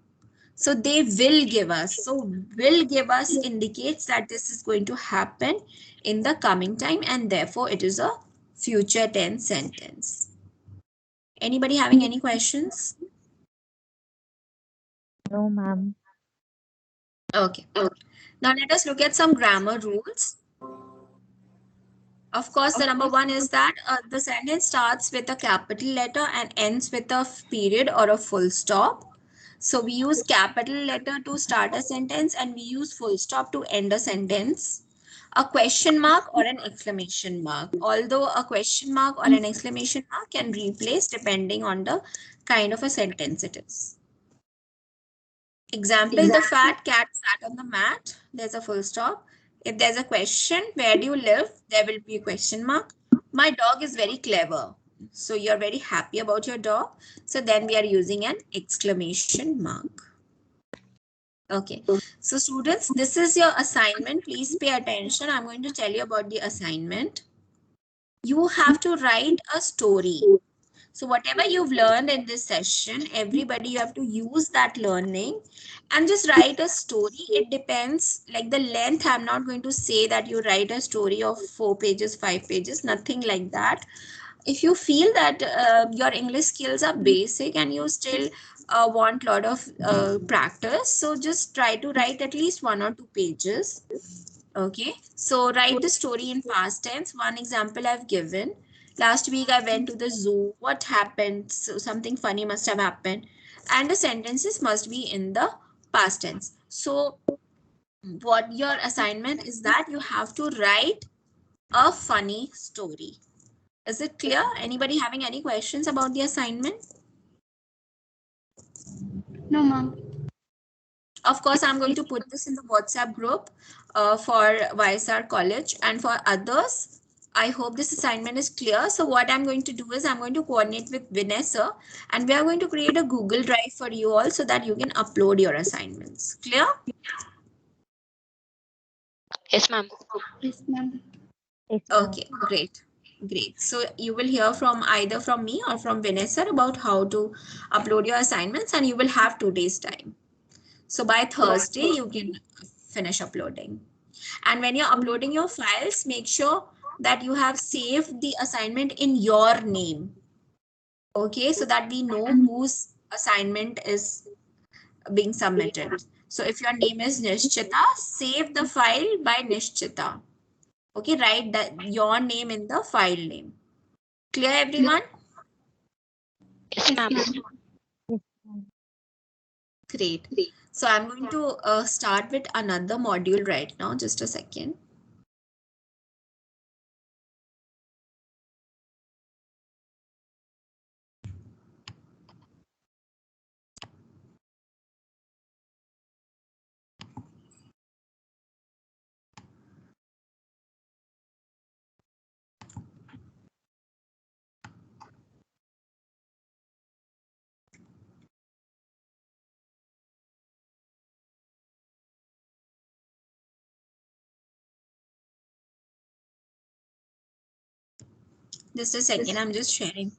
So they will give us. So will give us indicates that this is going to happen in the coming time, and therefore it is a future tense sentence. Anybody having any questions? No, ma'am. Okay. Now let us look at some grammar rules. Of course, the number one is that the sentence starts with a capital letter and ends with a period or a full stop. So we use capital letter to start a sentence and we use full stop to end a sentence. A question mark or an exclamation mark. Although a question mark or an exclamation mark can replace depending on the kind of a sentence it is. Example, the fat cat sat on the mat. There's a full stop. If there's a question, where do you live? There will be a question mark. My dog is very clever. So you're very happy about your dog. So then we are using an exclamation mark. Okay. So students, this is your assignment. Please pay attention. I'm going to tell you about the assignment. You have to write a story. So whatever you've learned in this session, everybody, you have to use that learning and just write a story. It depends, like the length, I'm not going to say that you write a story of 4 pages, 5 pages, nothing like that. If you feel that your English skills are basic and you still want a lot of practice, so just try to write at least 1 or 2 pages. Okay, so write the story in past tense. One example I've given. Last week I went to the zoo. What happened? So something funny must have happened. And the sentences must be in the past tense. So what your assignment is that you have to write a funny story. Is it clear? Anybody having any questions about the assignment? No, ma'am. Of course, I'm going to put this in the WhatsApp group for YSR College, and for others, I hope this assignment is clear. So what I'm going to do is I'm going to coordinate with Vanessa and we are going to create a Google Drive for you all so that you can upload your assignments. Clear? Yes, ma'am. Yes, ma'am. Okay, great. Great. So you will hear from either from me or from Vinay sir about how to upload your assignments, and you will have 2 days time. So by Thursday, you can finish uploading. And when you're uploading your files, make sure that you have saved the assignment in your name. Okay, so that we know whose assignment is being submitted. So if your name is Nishchita, save the file by Nishchita. Okay, write that your name in the file name. Clear, everyone? Yes, ma'am. Great. So I'm going to start with another module right now. Just a second. Just a second, I'm just sharing.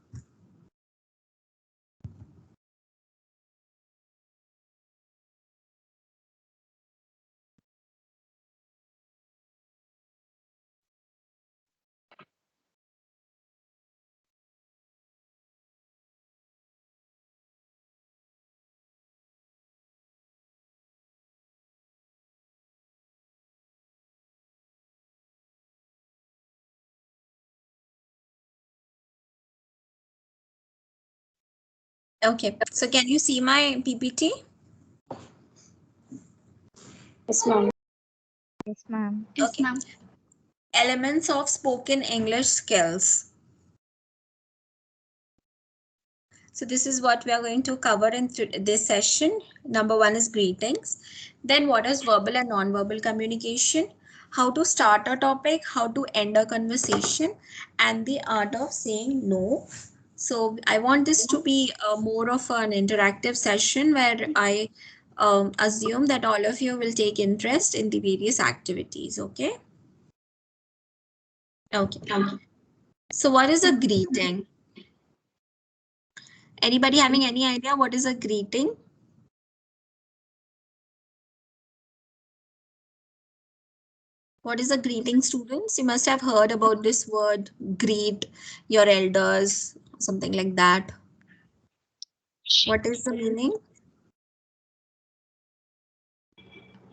Okay, so can you see my PPT? Yes, ma'am. Yes, ma'am. Yes, ma'am. Elements of spoken English skills. So this is what we are going to cover in this session. Number 1 is greetings. Then what is verbal and non-verbal communication? How to start a topic, how to end a conversation, and the art of saying no. So I want this to be more of an interactive session where I assume that all of you will take interest in the various activities, okay? Okay. So what is a greeting? Anybody having any idea what is a greeting? What is a greeting, students? You must have heard about this word, greet your elders, something like that. What is the meaning?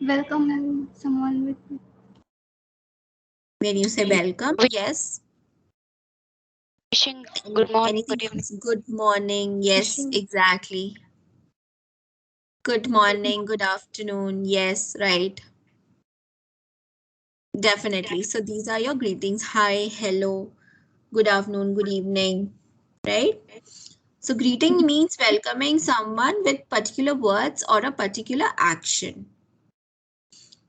Welcome someone with. When you say welcome, yes. Wishing good morning, Anything good evening. else? Good morning. Yes, Wishing. exactly. Good morning, good afternoon. Yes, right. Definitely. So these are your greetings. Hi, hello, good afternoon, good evening, right? So greeting means welcoming someone with particular words or a particular action.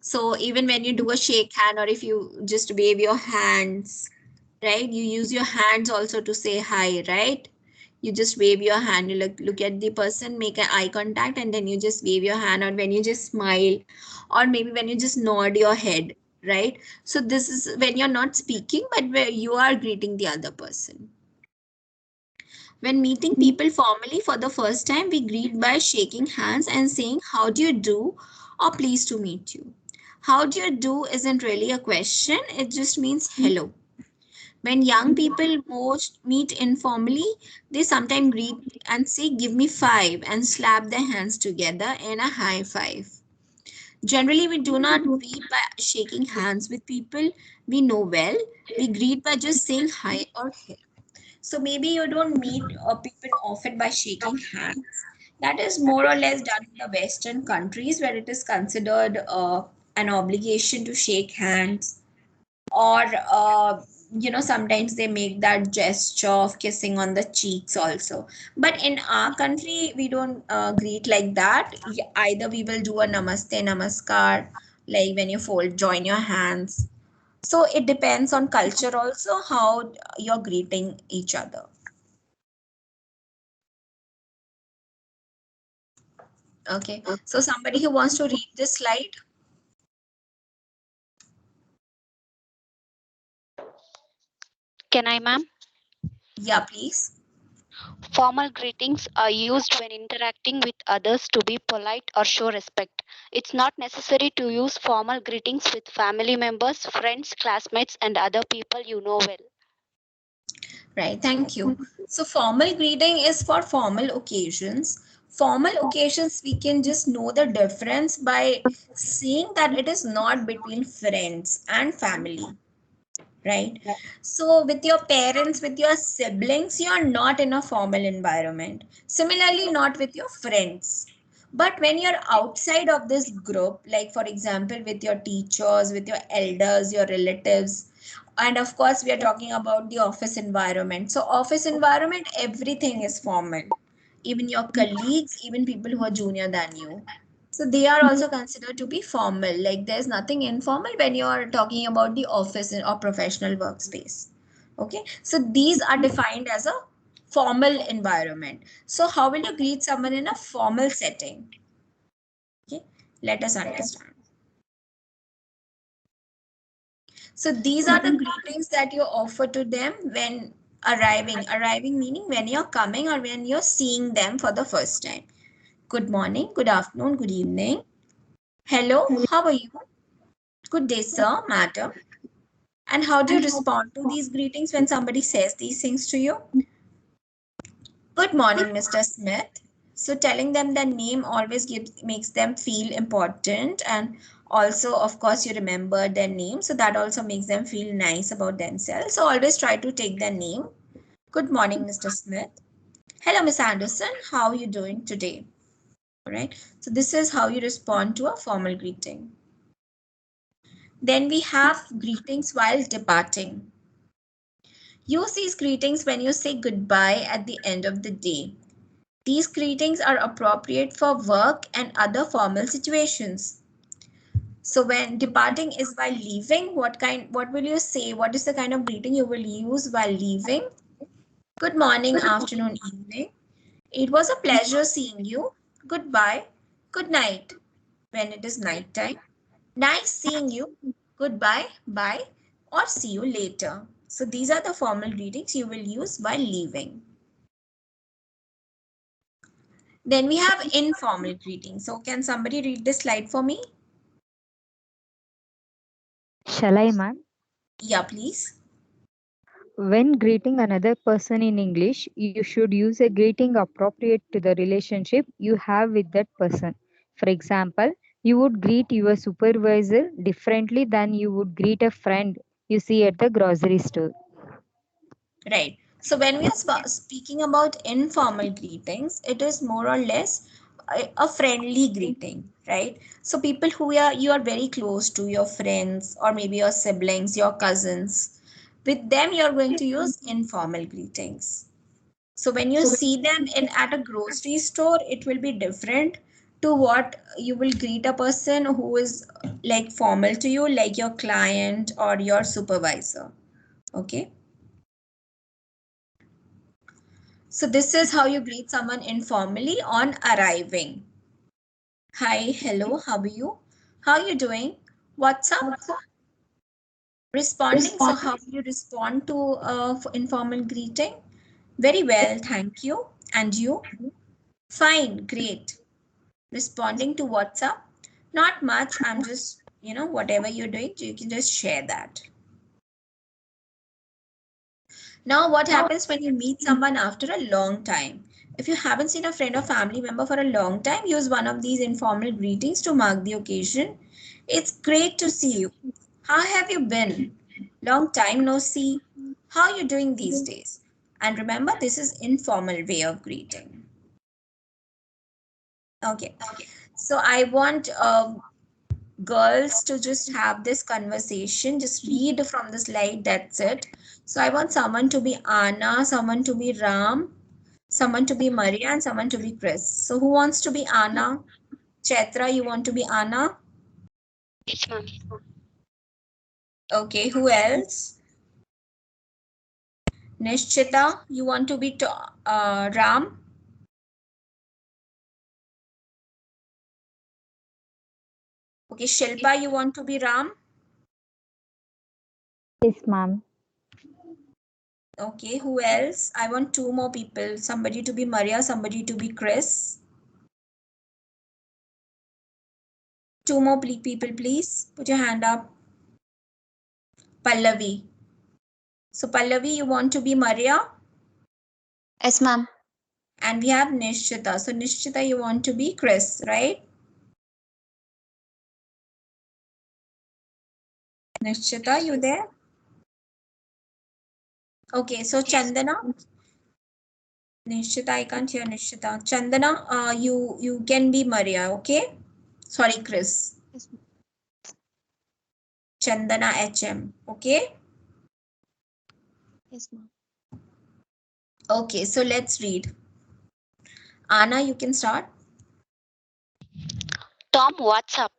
So even when you do a shake hand or if you just wave your hands, right? You use your hands also to say hi, right? You just wave your hand, you look at the person, make an eye contact, and then you just wave your hand, or when you just smile, or maybe when you just nod your head, right? So this is when you're not speaking, but where you are greeting the other person. When meeting people formally for the first time, we greet by shaking hands and saying, how do you do? Or pleased to meet you. How do you do isn't really a question, it just means hello. When young people most meet informally, they sometimes greet and say, give me 5 and slap their hands together in a high five. Generally, we do not greet by shaking hands with people we know well. We greet by just saying hi or hello. So maybe you don't meet people often by shaking hands. That is more or less done in the Western countries where it is considered an obligation to shake hands, or sometimes they make that gesture of kissing on the cheeks also. But in our country, we don't greet like that. Either we will do a namaste, namaskar, like when you join your hands. So it depends on culture also how you're greeting each other. Okay, so somebody who wants to read this slide. Can I, ma'am? Yeah, please. Formal greetings are used when interacting with others to be polite or show respect. It's not necessary to use formal greetings with family members, friends, classmates, and other people you know well. Right, thank you. So formal greeting is for formal occasions. Formal occasions, we can just know the difference by seeing that it is not between friends and family, right? So with your parents, with your siblings, you are not in a formal environment. Similarly, not with your friends. But when you're outside of this group, like for example, with your teachers, with your elders, your relatives, and of course, we are talking about the office environment. So office environment, everything is formal. Even your colleagues, even people who are junior than you. So they are also considered to be formal. Like there's nothing informal when you're talking about the office or professional workspace. Okay. So these are defined as a formal environment. So how will you greet someone in a formal setting? Okay. Let us understand. So these are the greetings that you offer to them when arriving. Arriving meaning when you're coming or when you're seeing them for the first time. Good morning, good afternoon, good evening. Hello, how are you? Good day, sir, madam. And how do you respond to these greetings when somebody says these things to you? Good morning, Mr. Smith. So telling them their name always makes them feel important, and also, of course, you remember their name. So that also makes them feel nice about themselves. So always try to take their name. Good morning, Mr. Smith. Hello, Miss Anderson. How are you doing today? All right. So this is how you respond to a formal greeting. Then we have greetings while departing. Use these greetings when you say goodbye at the end of the day. These greetings are appropriate for work and other formal situations. So when departing is while leaving, what will you say? What is the kind of greeting you will use while leaving? Good morning, afternoon, evening. It was a pleasure seeing you. Goodbye. Good night. When it is night time. Nice seeing you. Goodbye, bye, or see you later. So these are the formal greetings you will use while leaving. Then we have informal greetings. So can somebody read this slide for me? Shall I, ma'am? Yeah, please. When greeting another person in English, you should use a greeting appropriate to the relationship you have with that person. For example, you would greet your supervisor differently than you would greet a friend you see at the grocery store. Right. So when we are speaking about informal greetings, it is more or less a friendly greeting, right? So people who you are very close to, your friends or maybe your siblings, your cousins, with them you're going to use informal greetings. So when you see them at a grocery store, it will be different to what you will greet a person who is like formal to you, like your client or your supervisor. Okay. So this is how you greet someone informally on arriving. Hi, hello, how are you? How are you doing? What's up? Responding. So how do you respond to informal greeting? Very well, thank you. And you? Fine, great. Responding to what's up? Not much. I'm just, whatever you're doing, you can just share that. Now, what happens when you meet someone after a long time? If you haven't seen a friend or family member for a long time, use one of these informal greetings to mark the occasion. It's great to see you. How have you been? Long time no see. How are you doing these days? And remember, this is informal way of greeting. Okay. So I want girls to just have this conversation, just read from the slide, that's it. So I want someone to be Anna, someone to be Ram, someone to be Maria, and someone to be Chris. So who wants to be Anna? Chaitra, you want to be Anna? Yes, ma'am. Okay, who else? Nishchita, you want to be Ram? Okay, Shilpa, you want to be Ram? Yes, ma'am. Okay, who else? I want two more people. Somebody to be Maria, somebody to be Chris. Two more people, please. Put your hand up. Pallavi. So Pallavi, you want to be Maria? Yes, ma'am. And we have Nishchita. So Nishchita, you want to be Chris, right? Nishchita, you there? Okay, so Chandana. Nishchita, I can't hear Nishchita. Chandana, you can be Maria, okay? Sorry, Chris. Chandana HM, okay? Yes, ma'am. Okay, so let's read. Anna, you can start. Tom, what's up?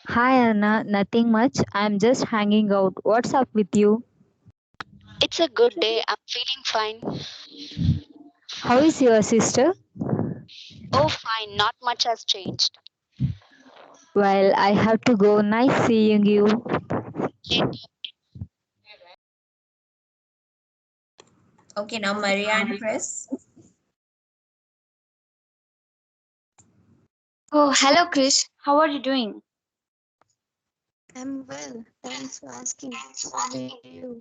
Hi Anna, nothing much. I'm just hanging out. What's up with you? It's a good day. I'm feeling fine. How is your sister? Oh, fine. Not much has changed. Well, I have to go. Nice seeing you. Okay, now Maria and Chris. Oh, hello, Krish. How are you doing? I'm well. Thanks for asking. How are you?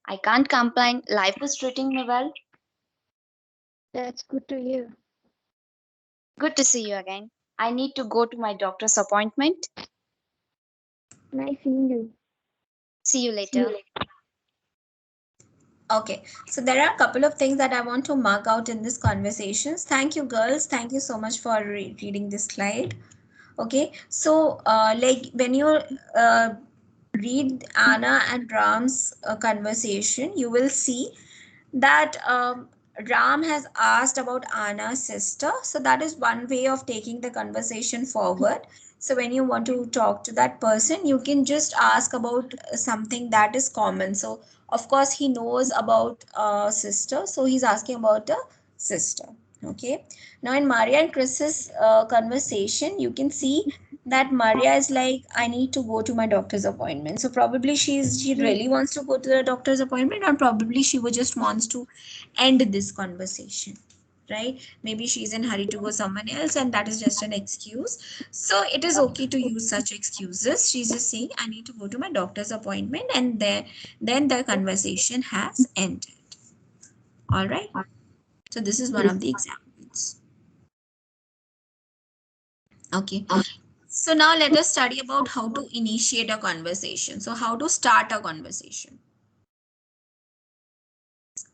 I can't complain. Life is treating me well. That's good to hear. Good to see you again. I need to go to my doctor's appointment. Nice seeing you. See you later. Okay, so there are a couple of things that I want to mark out in this conversations. Thank you, girls. Thank you so much for reading this slide. Okay, so like when you read Anna and Ram's conversation, you will see that Ram has asked about Anna's sister. So that is one way of taking the conversation forward. So when you want to talk to that person, you can just ask about something that is common. So of course he knows about sister. So he's asking about a sister. Okay. Now in Maria and Chris's conversation, you can see that Maria is like, I need to go to my doctor's appointment. So probably she really wants to go to the doctor's appointment, or probably she would just wants to end this conversation, right? Maybe she's in hurry to go someone else, and that is just an excuse. So it is okay to use such excuses. She's just saying, I need to go to my doctor's appointment, and then the conversation has ended. All right. So this is one of the examples. Okay. So now let us study about how to initiate a conversation. So how to start a conversation.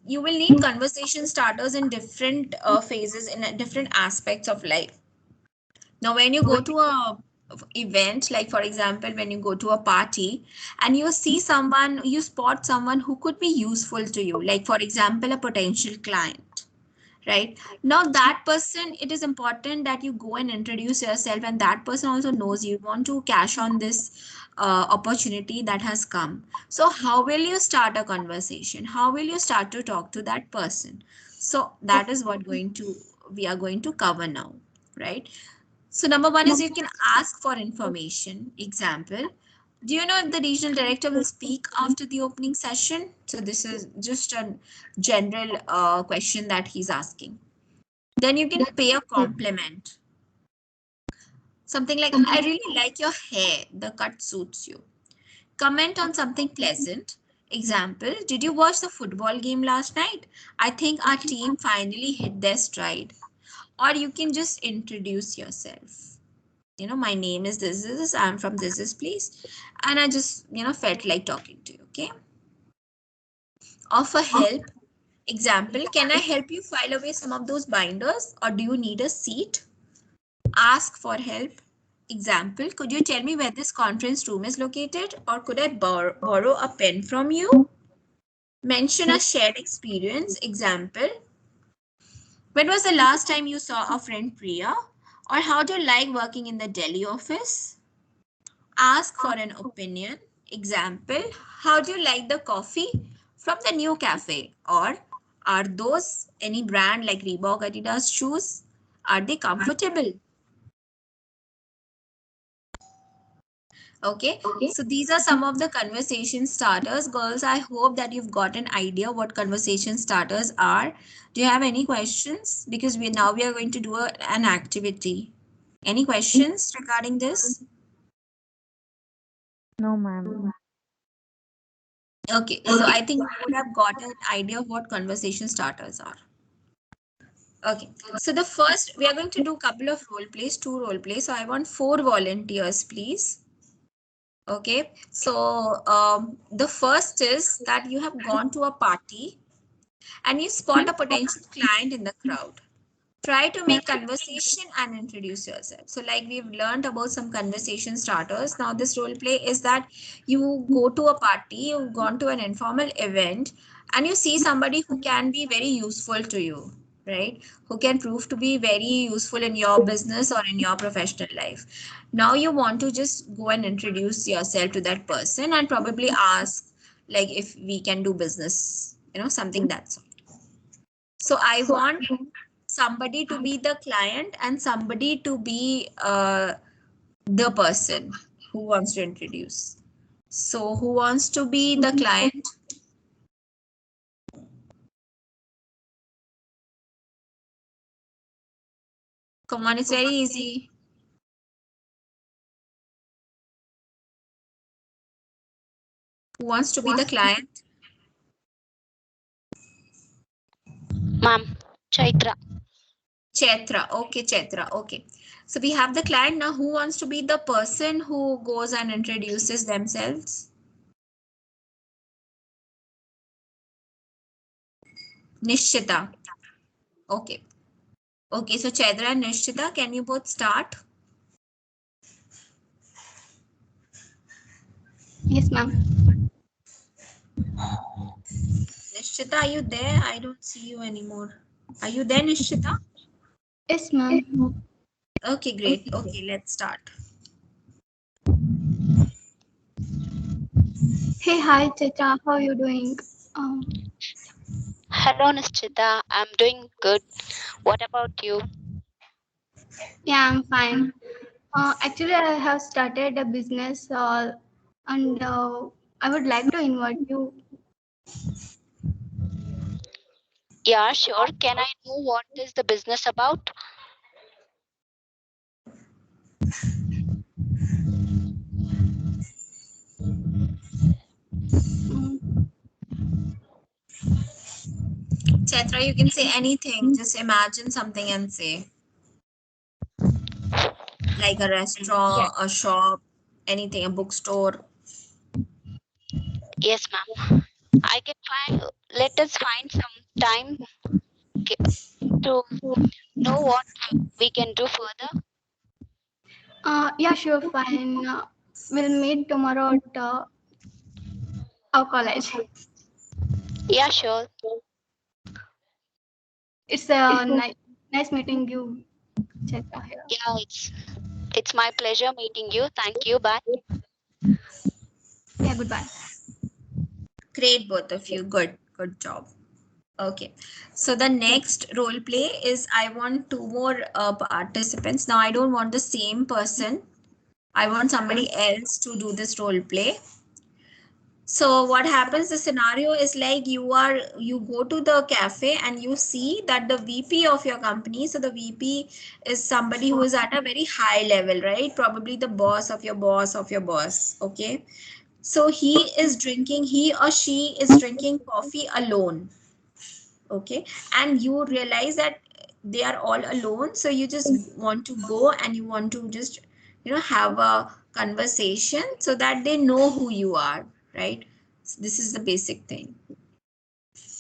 You will need conversation starters in different phases, in different aspects of life. Now, when you go to a event, like for example, when you go to a party and you see someone, you spot someone who could be useful to you, like for example, a potential client. Right now, that person, it is important that you go and introduce yourself, and that person also knows you want to cash on this opportunity that has come. So how will you start a conversation? How will you start to talk to that person? So that is what we are going to cover now, right? So number one is you can ask for information. Example, do you know if the regional director will speak after the opening session? So this is just a general question that he's asking. Then you can pay a compliment. Something like, I really like your hair. The cut suits you. Comment on something pleasant. Example, did you watch the football game last night? I think our team finally hit their stride. Or you can just introduce yourself. You know, my name is this, I'm from this place. And I just, felt like talking to you, okay? Offer help. Example, can I help you file away some of those binders, or do you need a seat? Ask for help. Example, could you tell me where this conference room is located, or could I borrow a pen from you? Mention a shared experience. Example, when was the last time you saw a friend Priya? Or how do you like working in the Delhi office? Ask for an opinion. Example, how do you like the coffee from the new cafe? Or are those any brand like Reebok, Adidas shoes? Are they comfortable? Okay, so these are some of the conversation starters. Girls, I hope that you've got an idea what conversation starters are. Do you have any questions? Because we are going to do an activity. Any questions regarding this? No, ma'am. Okay, so I think you would have got an idea of what conversation starters are. Okay, so the first, we are going to do a couple of role plays, 2 role plays. So I want 4 volunteers, please. Okay, so the first is that you have gone to a party and you spot a potential client in the crowd. Try to make conversation and introduce yourself. So like we've learned about some conversation starters. Now this role play is that you go to a party, you've gone to an informal event and you see somebody who can be very useful to you, right? Who can prove to be very useful in your business or in your professional life. Now you want to just go and introduce yourself to that person and probably ask like if we can do business, something that's all. So I want somebody to be the client and somebody to be the person who wants to introduce. So who wants to be the client? Come on, it's very easy. Who wants to be the client? Ma'am, Chaitra. Chaitra. Okay, Chaitra. Okay. So we have the client now. Who wants to be the person who goes and introduces themselves? Nishchita. Okay. Okay, so Chaitra and Nishchita, can you both start? Yes, ma'am. Nishchita, are you there? I don't see you anymore. Are you there, Nishchita? Yes, ma'am. Okay, great. Okay, let's start. Hey, hi, Chaitra. How are you doing? Hello, Nishchita. I'm doing good. What about you? Yeah, I'm fine. Actually, I have started a business and I would like to invite you. Yeah, sure. Can I know what is the business about? Chaitra, you can say anything. Just imagine something and say. Like a restaurant, a shop, anything, a bookstore. Yes, ma'am. I can find. Let us find some time to know what we can do further. Yeah, sure, fine. We'll meet tomorrow at our college. Yeah, sure. It's a nice meeting you, Chaitra. Here. Yeah, it's my pleasure meeting you. Thank you. Bye. Yeah, goodbye. Great, both of you. Good job. Okay, so the next role play is I want 2 more participants. Now I don't want the same person. I want somebody else to do this role play. So what happens, the scenario is like you go to the cafe and you see that the VP of your company, so the VP is somebody who is at a very high level, right? Probably the boss of your boss of your boss. Okay. So he or she is drinking coffee alone. Okay. And you realize that they are all alone. So you just want to go and you want to just, have a conversation so that they know who you are, right? So this is the basic thing.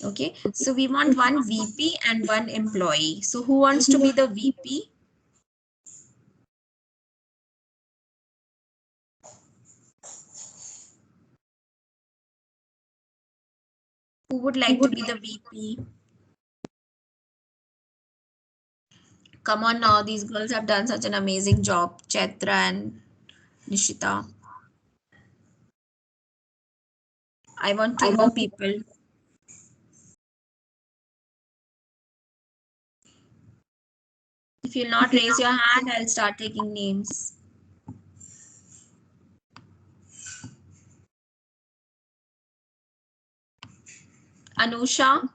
Okay. So we want one VP and one employee. So who wants to be the VP? Who would like to be the VP? Come on now, these girls have done such an amazing job. Chaitra and Nishita. I want 2 more people. If you'll not raise your hand, I'll start taking names. Anusha?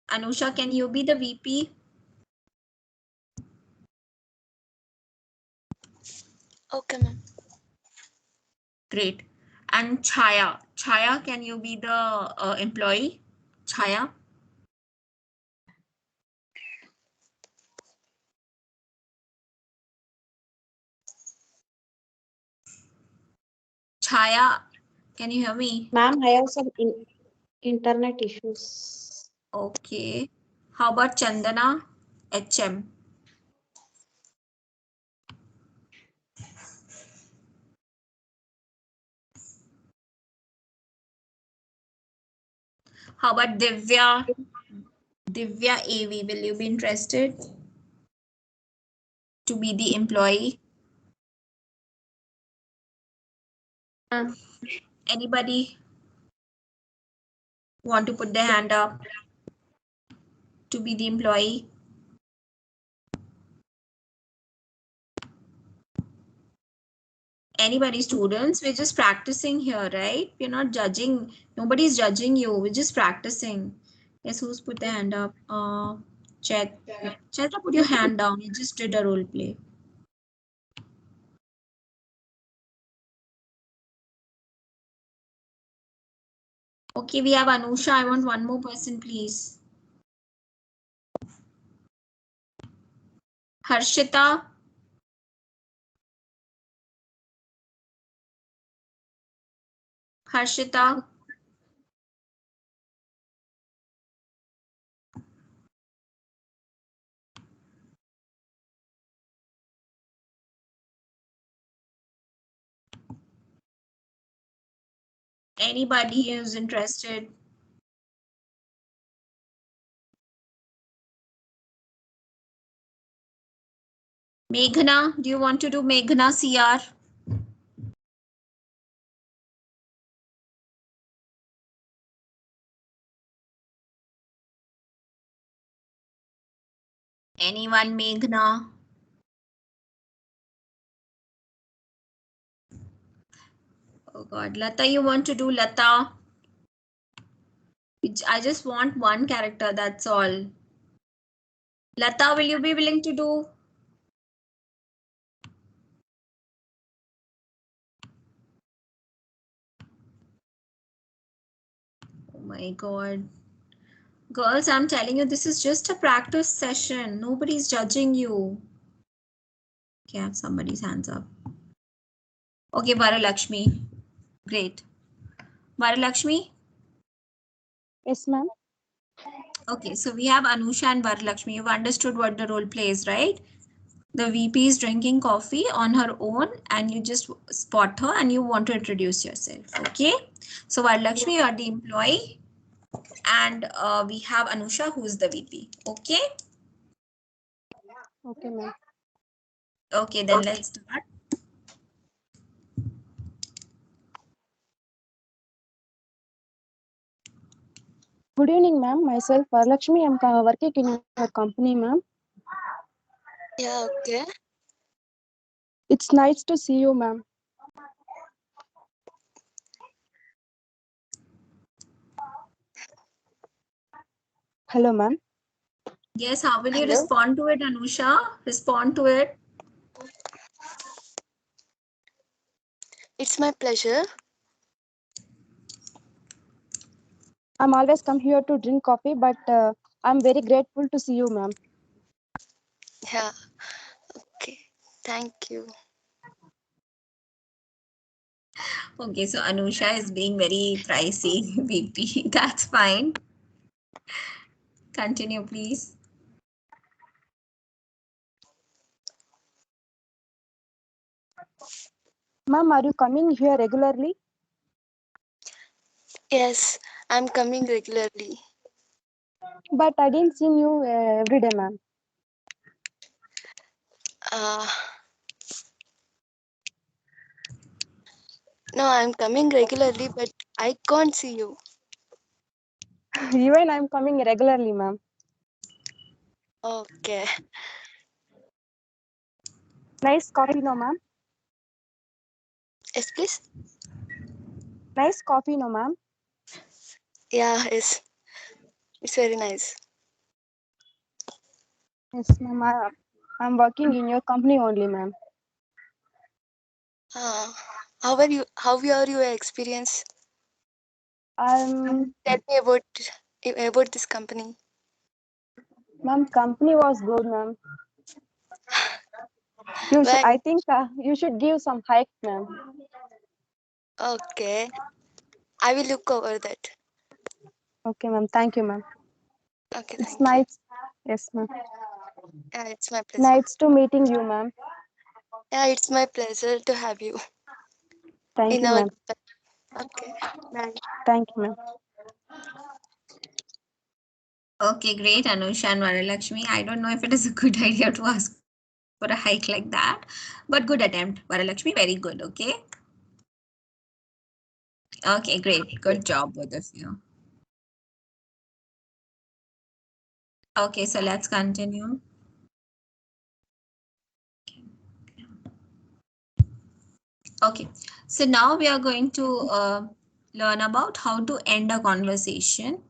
Anusha, can you be the VP? Okay, ma'am. Great. And Chaya. Chaya, can you be the employee? Chaya? Chaya, can you hear me? Ma'am, I have some internet issues. Okay. How about Chandana? HM. How about Divya? Divya AV, will you be interested to be the employee? Anybody want to put their hand up to be the employee? Anybody, students? We're just practicing here, right? We're not judging. Nobody's judging you. We're just practicing. Yes, who's put their hand up? Chaitra, put your hand down. You just did a role play. Okay, we have Anusha. I want one more person, please. Harshita. Harshita. Anybody who's interested? Meghna, do you want to do Meghna CR? Anyone, Meghna? Oh God, Lata, you want to do Lata? I just want one character, that's all. Lata, will you be willing to do? Oh my God. Girls, I'm telling you, this is just a practice session. Nobody's judging you. Okay, I have somebody's hands up. Okay, Varalakshmi. Great. Varalakshmi? Yes, ma'am. Okay, so we have Anusha and Varalakshmi. You've understood what the role play is, right? The VP is drinking coffee on her own and you just spot her and you want to introduce yourself. Okay. So Varalakshmi, you are the employee and we have Anusha who is the VP. Okay. Okay, ma'am. Okay, then let's start. Good evening, ma'am. Myself, Varalakshmi. I'm working in your company, ma'am. Yeah, okay. It's nice to see you, ma'am. Hello, ma'am. Yes, how will you Hello. respond to it, Anusha? Respond to it. It's my pleasure. I'm always come here to drink coffee, but I'm very grateful to see you, ma'am. Yeah. Okay. Thank you. Okay, so Anusha is being very pricey, VP. That's fine. Continue, please. Ma'am, are you coming here regularly? Yes, I'm coming regularly. But I didn't see you every day, ma'am. No, I'm coming regularly, but I can't see you. Even I'm coming regularly, ma'am. Okay. Nice coffee, no, ma'am. Yes, please. Nice coffee, no, ma'am. Yeah, yes. It's very nice. Yes, ma'am. I'm working in your company only, ma'am. How are you? How are your experience? I'm, Tell me about this company. ma'am, company was good, ma'am. When? I think you should give some hike, ma'am. Okay, I will look over that. Okay, ma'am. Thank you, ma'am. Okay, It's thank you. nice. Yes, ma'am. Yeah, it's my pleasure. Nice to meeting you, ma'am. Yeah, it's my pleasure to have you Thank in you, our. ma'am. Okay, bye. Thank you, ma'am. Okay, great, Anusha and Varalakshmi. I don't know if it is a good idea to ask for a hike like that, but good attempt, Varalakshmi. Very good, okay? Okay, great. Good job, both of you. Okay, so let's continue. Okay, so now we are going to learn about how to end a conversation,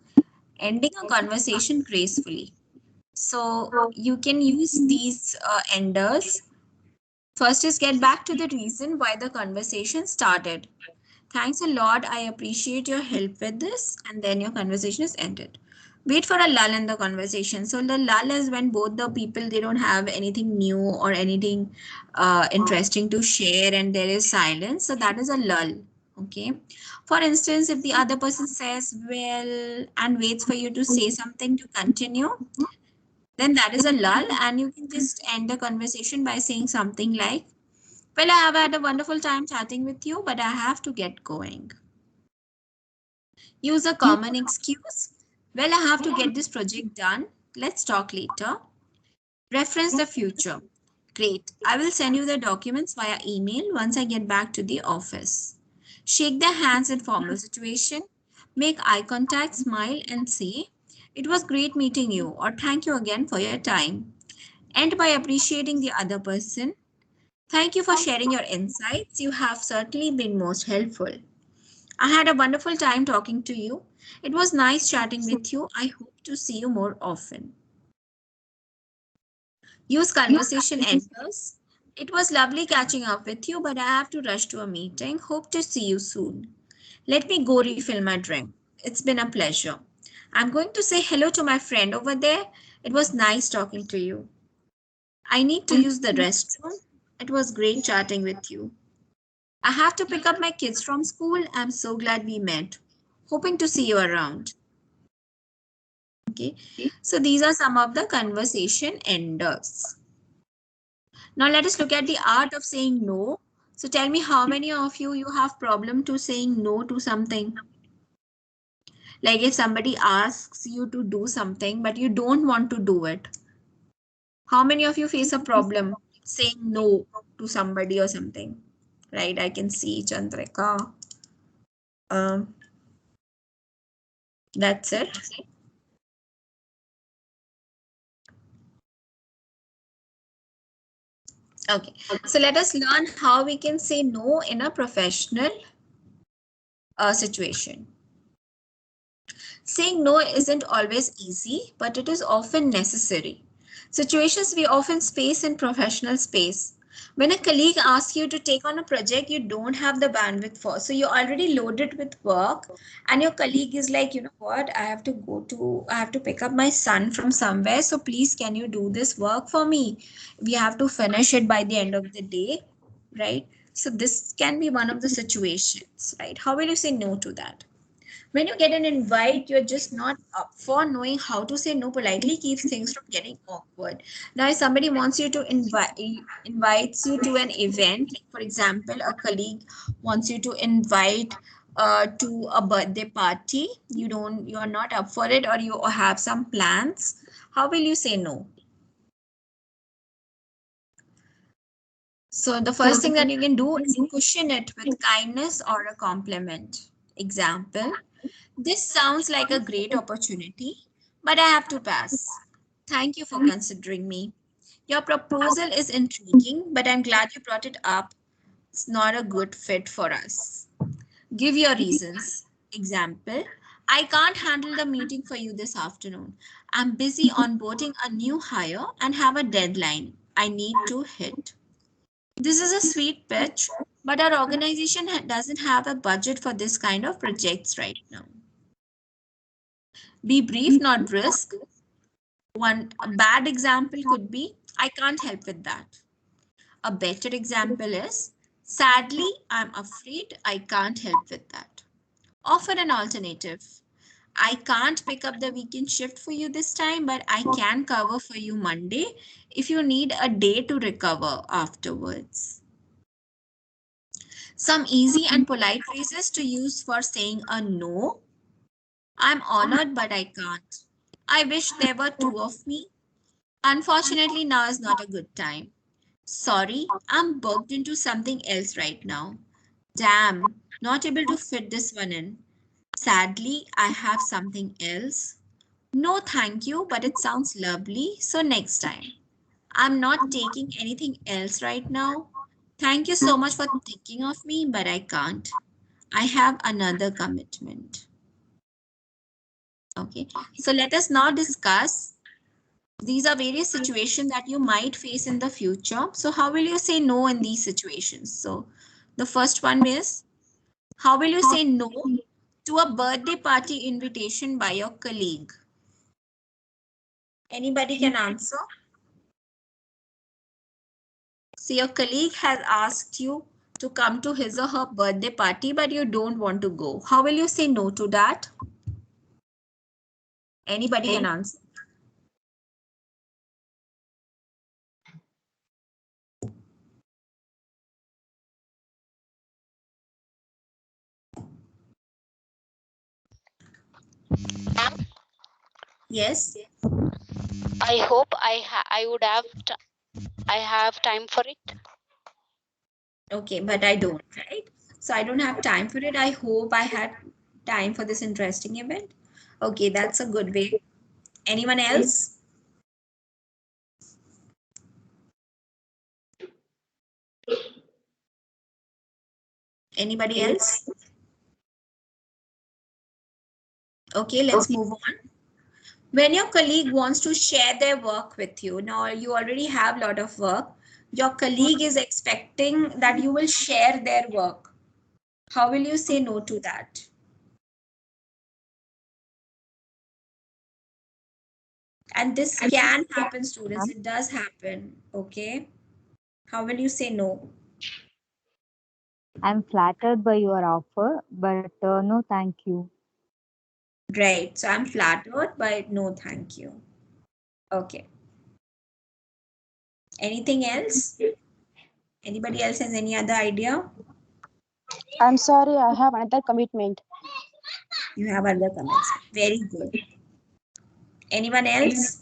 ending a conversation gracefully. So you can use these enders. First is get back to the reason why the conversation started. Thanks a lot. I appreciate your help with this. And then your conversation is ended. Wait for a lull in the conversation. So the lull is when both the people, they don't have anything new or anything interesting to share and there is silence. So that is a lull. Okay. For instance, if the other person says, well, and waits for you to say something to continue, then that is a lull and you can just end the conversation by saying something like, well, I have had a wonderful time chatting with you, but I have to get going. Use a common excuse. Well, I have to get this project done. Let's talk later. Reference the future. Great. I will send you the documents via email once I get back to the office. Shake their hands in formal situation. Make eye contact, smile and say, it was great meeting you or thank you again for your time. End by appreciating the other person. Thank you for sharing your insights. You have certainly been most helpful. I had a wonderful time talking to you. It was nice chatting with you. I hope to see you more often. Use conversation enders. It was lovely catching up with you, but I have to rush to a meeting. Hope to see you soon. Let me go refill my drink. It's been a pleasure. I'm going to say hello to my friend over there. It was nice talking to you. I need to use the restroom. It was great chatting with you. I have to pick up my kids from school. I'm so glad we met. Hoping to see you around. Okay, so these are some of the conversation enders. Now let us look at the art of saying no. So tell me how many of you have problem to saying no to something. Like if somebody asks you to do something, but you don't want to do it. How many of you face a problem saying no to somebody or something? Right, I can see Chandrika. That's it. Okay, so let us learn how we can say no in a professional situation. Saying no isn't always easy, but it is often necessary. Situations we often face in professional space. When a colleague asks you to take on a project you don't have the bandwidth for, so you're already loaded with work and your colleague is like, you know what, I have to pick up my son from somewhere. So please, can you do this work for me? We have to finish it by the end of the day, right? So this can be one of the situations, right? How will you say no to that? When you get an invite, you're just not up for. Knowing how to say no politely keeps things from getting awkward. Now, if somebody wants you to invites you to an event, like for example, a colleague wants you to invite to a birthday party, you're not up for it, or you have some plans, how will you say no? So the first thing that you can do is cushion it with kindness or a compliment. Example, this sounds like a great opportunity, but I have to pass. Thank you for considering me. Your proposal is intriguing, but I'm glad you brought it up. It's not a good fit for us. Give your reasons. Example, I can't handle the meeting for you this afternoon. I'm busy onboarding a new hire and have a deadline I need to hit. This is a sweet pitch, but our organization doesn't have a budget for this kind of projects right now. Be brief, not brisk. One bad example could be, I can't help with that. A better example is, sadly, I'm afraid I can't help with that. Offer an alternative. I can't pick up the weekend shift for you this time, but I can cover for you Monday if you need a day to recover afterwards. Some easy and polite phrases to use for saying a no. I'm honored, but I can't. I wish there were two of me. Unfortunately, now is not a good time. Sorry, I'm booked into something else right now. Damn, not able to fit this one in. Sadly, I have something else. No, thank you, but it sounds lovely. So next time. I'm not taking anything else right now. Thank you so much for thinking of me, but I can't. I have another commitment. Okay, so let us now discuss. These are various situations that you might face in the future. So how will you say no in these situations? So the first one is, how will you say no to a birthday party invitation by your colleague? Anybody can answer? So your colleague has asked you to come to his or her birthday party, but you don't want to go. How will you say no to that? Anybody can answer. Yes. I hope I would have I have time for it. Okay, but I don't, right? So I don't have time for it. I hope I had time for this interesting event. Okay, that's a good way. Anyone else? Anybody else? Okay, let's move on. When your colleague wants to share their work with you, now you already have a lot of work. Your colleague is expecting that you will share their work. How will you say no to that? And this can happen, students. It does happen. Okay. How will you say no? I'm flattered by your offer, but no, thank you. Right. So I'm flattered, but no, thank you. Okay. Anything else? Anybody else has any other idea? I'm sorry, I have another commitment. You have other comments. Very good. Anyone else?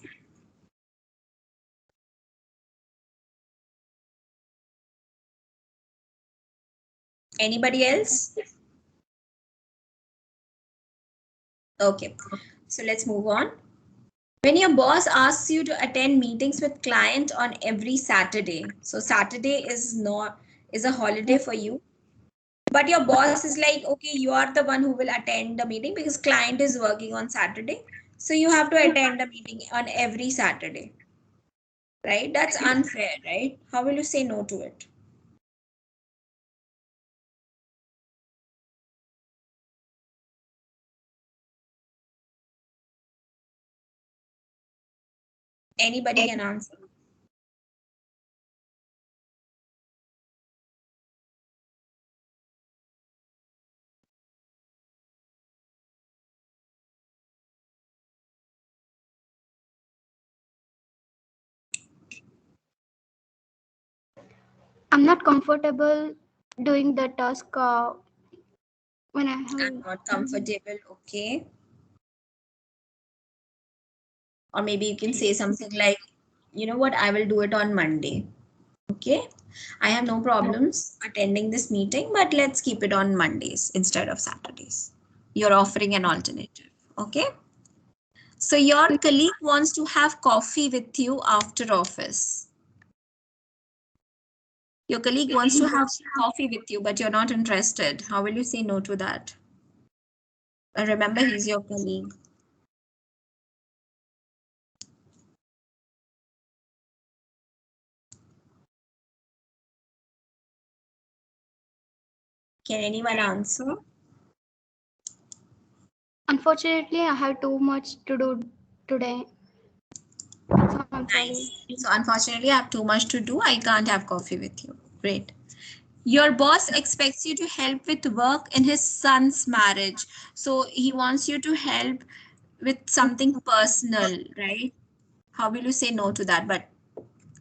Anybody else? Okay. So let's move on. When your boss asks you to attend meetings with client on every Saturday, so Saturday is a holiday for you, but your boss is like, okay, you are the one who will attend the meeting because client is working on Saturday, so you have to attend the meeting on every Saturday, right? That's unfair, right? How will you say no to it? Anybody can answer. I'm not comfortable doing the task when I have. I'm not comfortable. Okay. Or maybe you can say something like, you know what, I will do it on Monday. Okay. I have no problems attending this meeting, but let's keep it on Mondays instead of Saturdays. You're offering an alternative. Okay. So your colleague wants to have coffee with you after office. Your colleague wants to have coffee with you, but you're not interested. How will you say no to that? Remember, he's your colleague. Can anyone answer? Unfortunately, I have too much to do today. So I'm sorry. Nice. So unfortunately, I have too much to do. I can't have coffee with you. Great. Your boss expects you to help with work in his son's marriage. So he wants you to help with something personal, right? How will you say no to that? But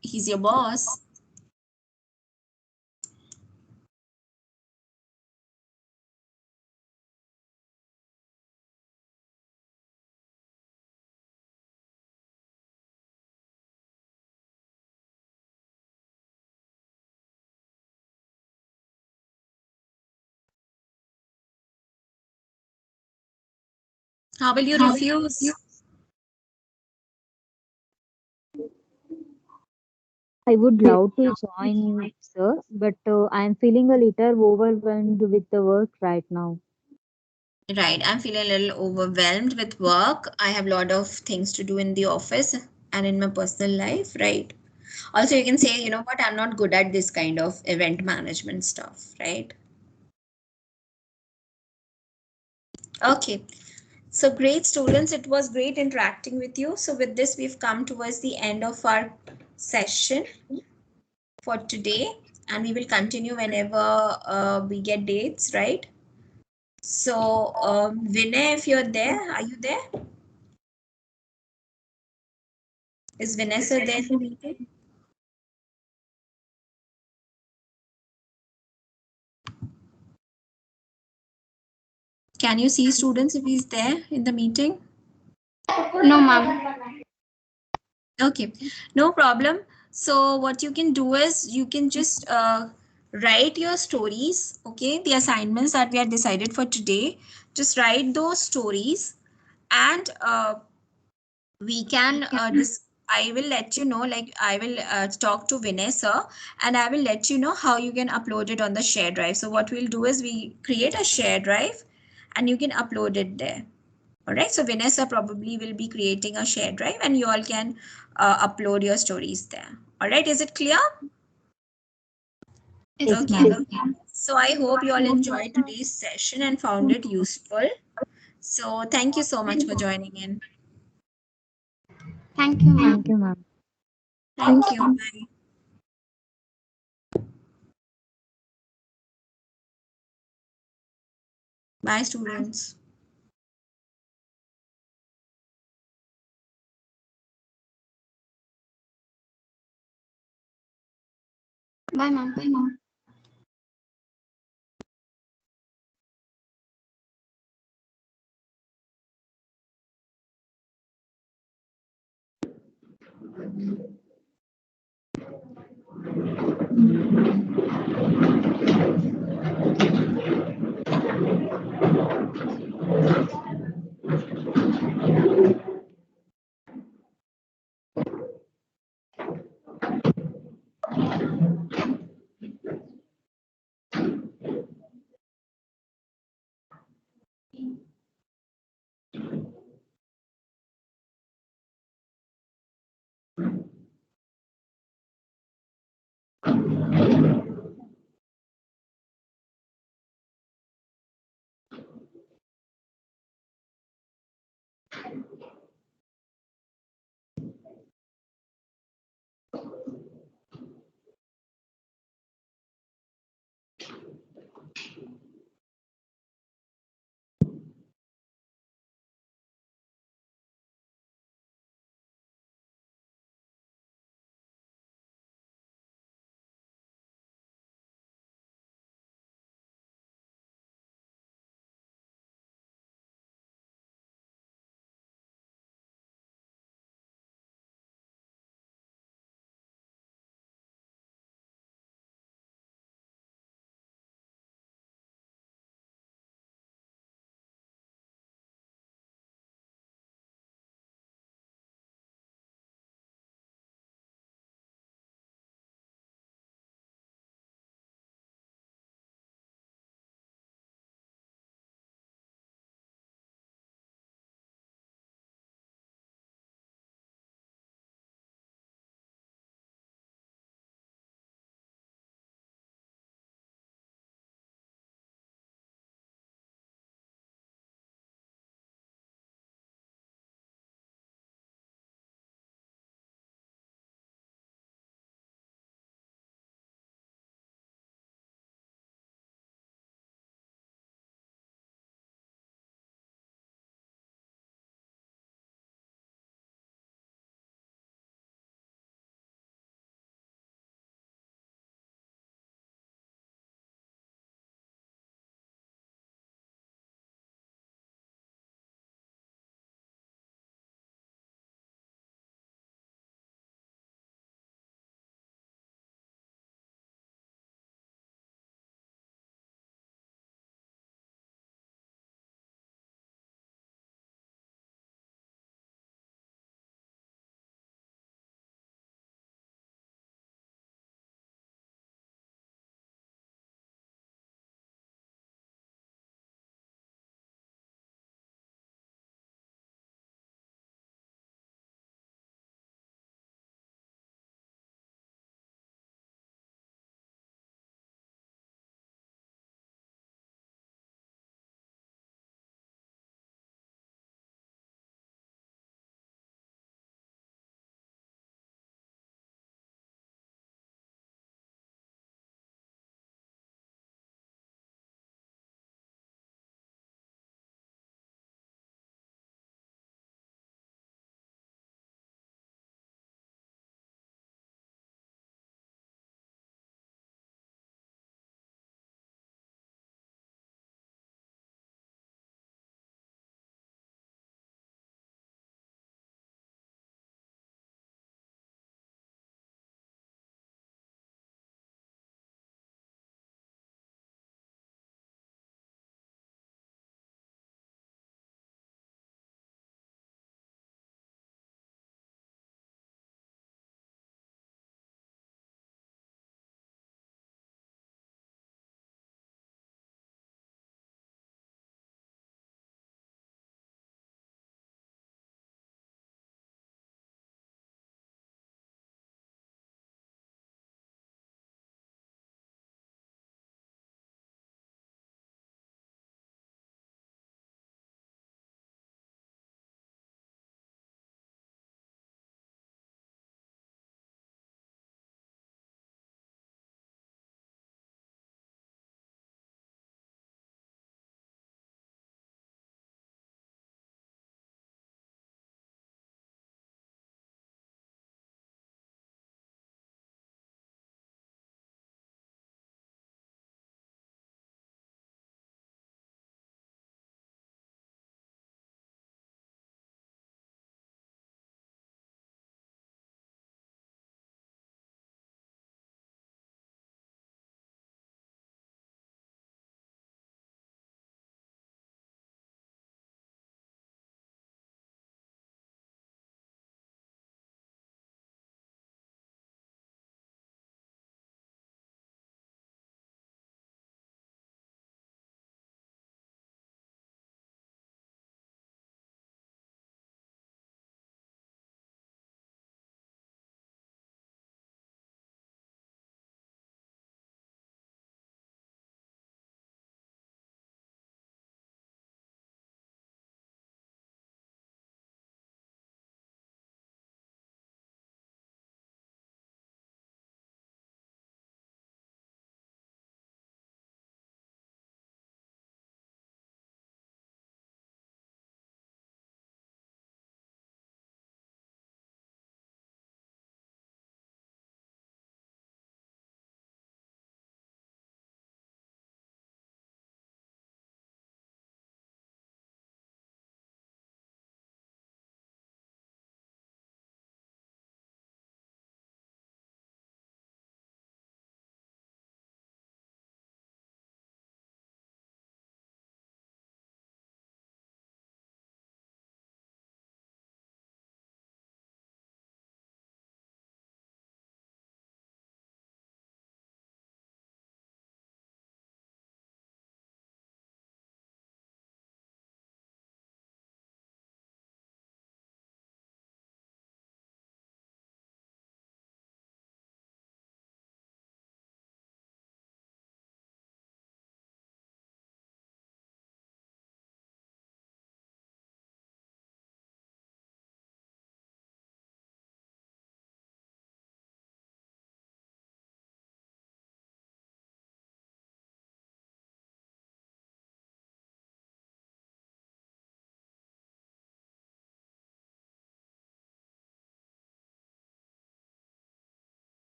he's your boss. How will you refuse? I would love to join you, sir, but I am feeling a little overwhelmed with the work right now. Right. I'm feeling a little overwhelmed with work. I have a lot of things to do in the office and in my personal life, right? Also, you can say, you know what, I'm not good at this kind of event management stuff, right? Okay. So great students, it was great interacting with you. So with this, we've come towards the end of our session for today, and we will continue whenever we get dates, right? So Vinay, if you're there, are you there? Is Vanessa there in the meeting? Can you see students if he's there in the meeting? No, ma'am. Okay, no problem. So what you can do is you can just write your stories, okay? The assignments that we had decided for today, just write those stories, and we can I will let you know, like I will talk to Vinay sir, and I will let you know how you can upload it on the share drive. So what we'll do is we create a share drive and you can upload it there. All right, so Vanessa probably will be creating a share drive and you all can upload your stories there. All right, is it clear? Yes, Okay. ma'am. So I hope you all enjoyed today's session and found it useful. So thank you so much for joining in. Thank you, ma'am. Thank you, ma'am. Thank you. Bye. Bye, students. Bye, ma'am. Bye, ma'am.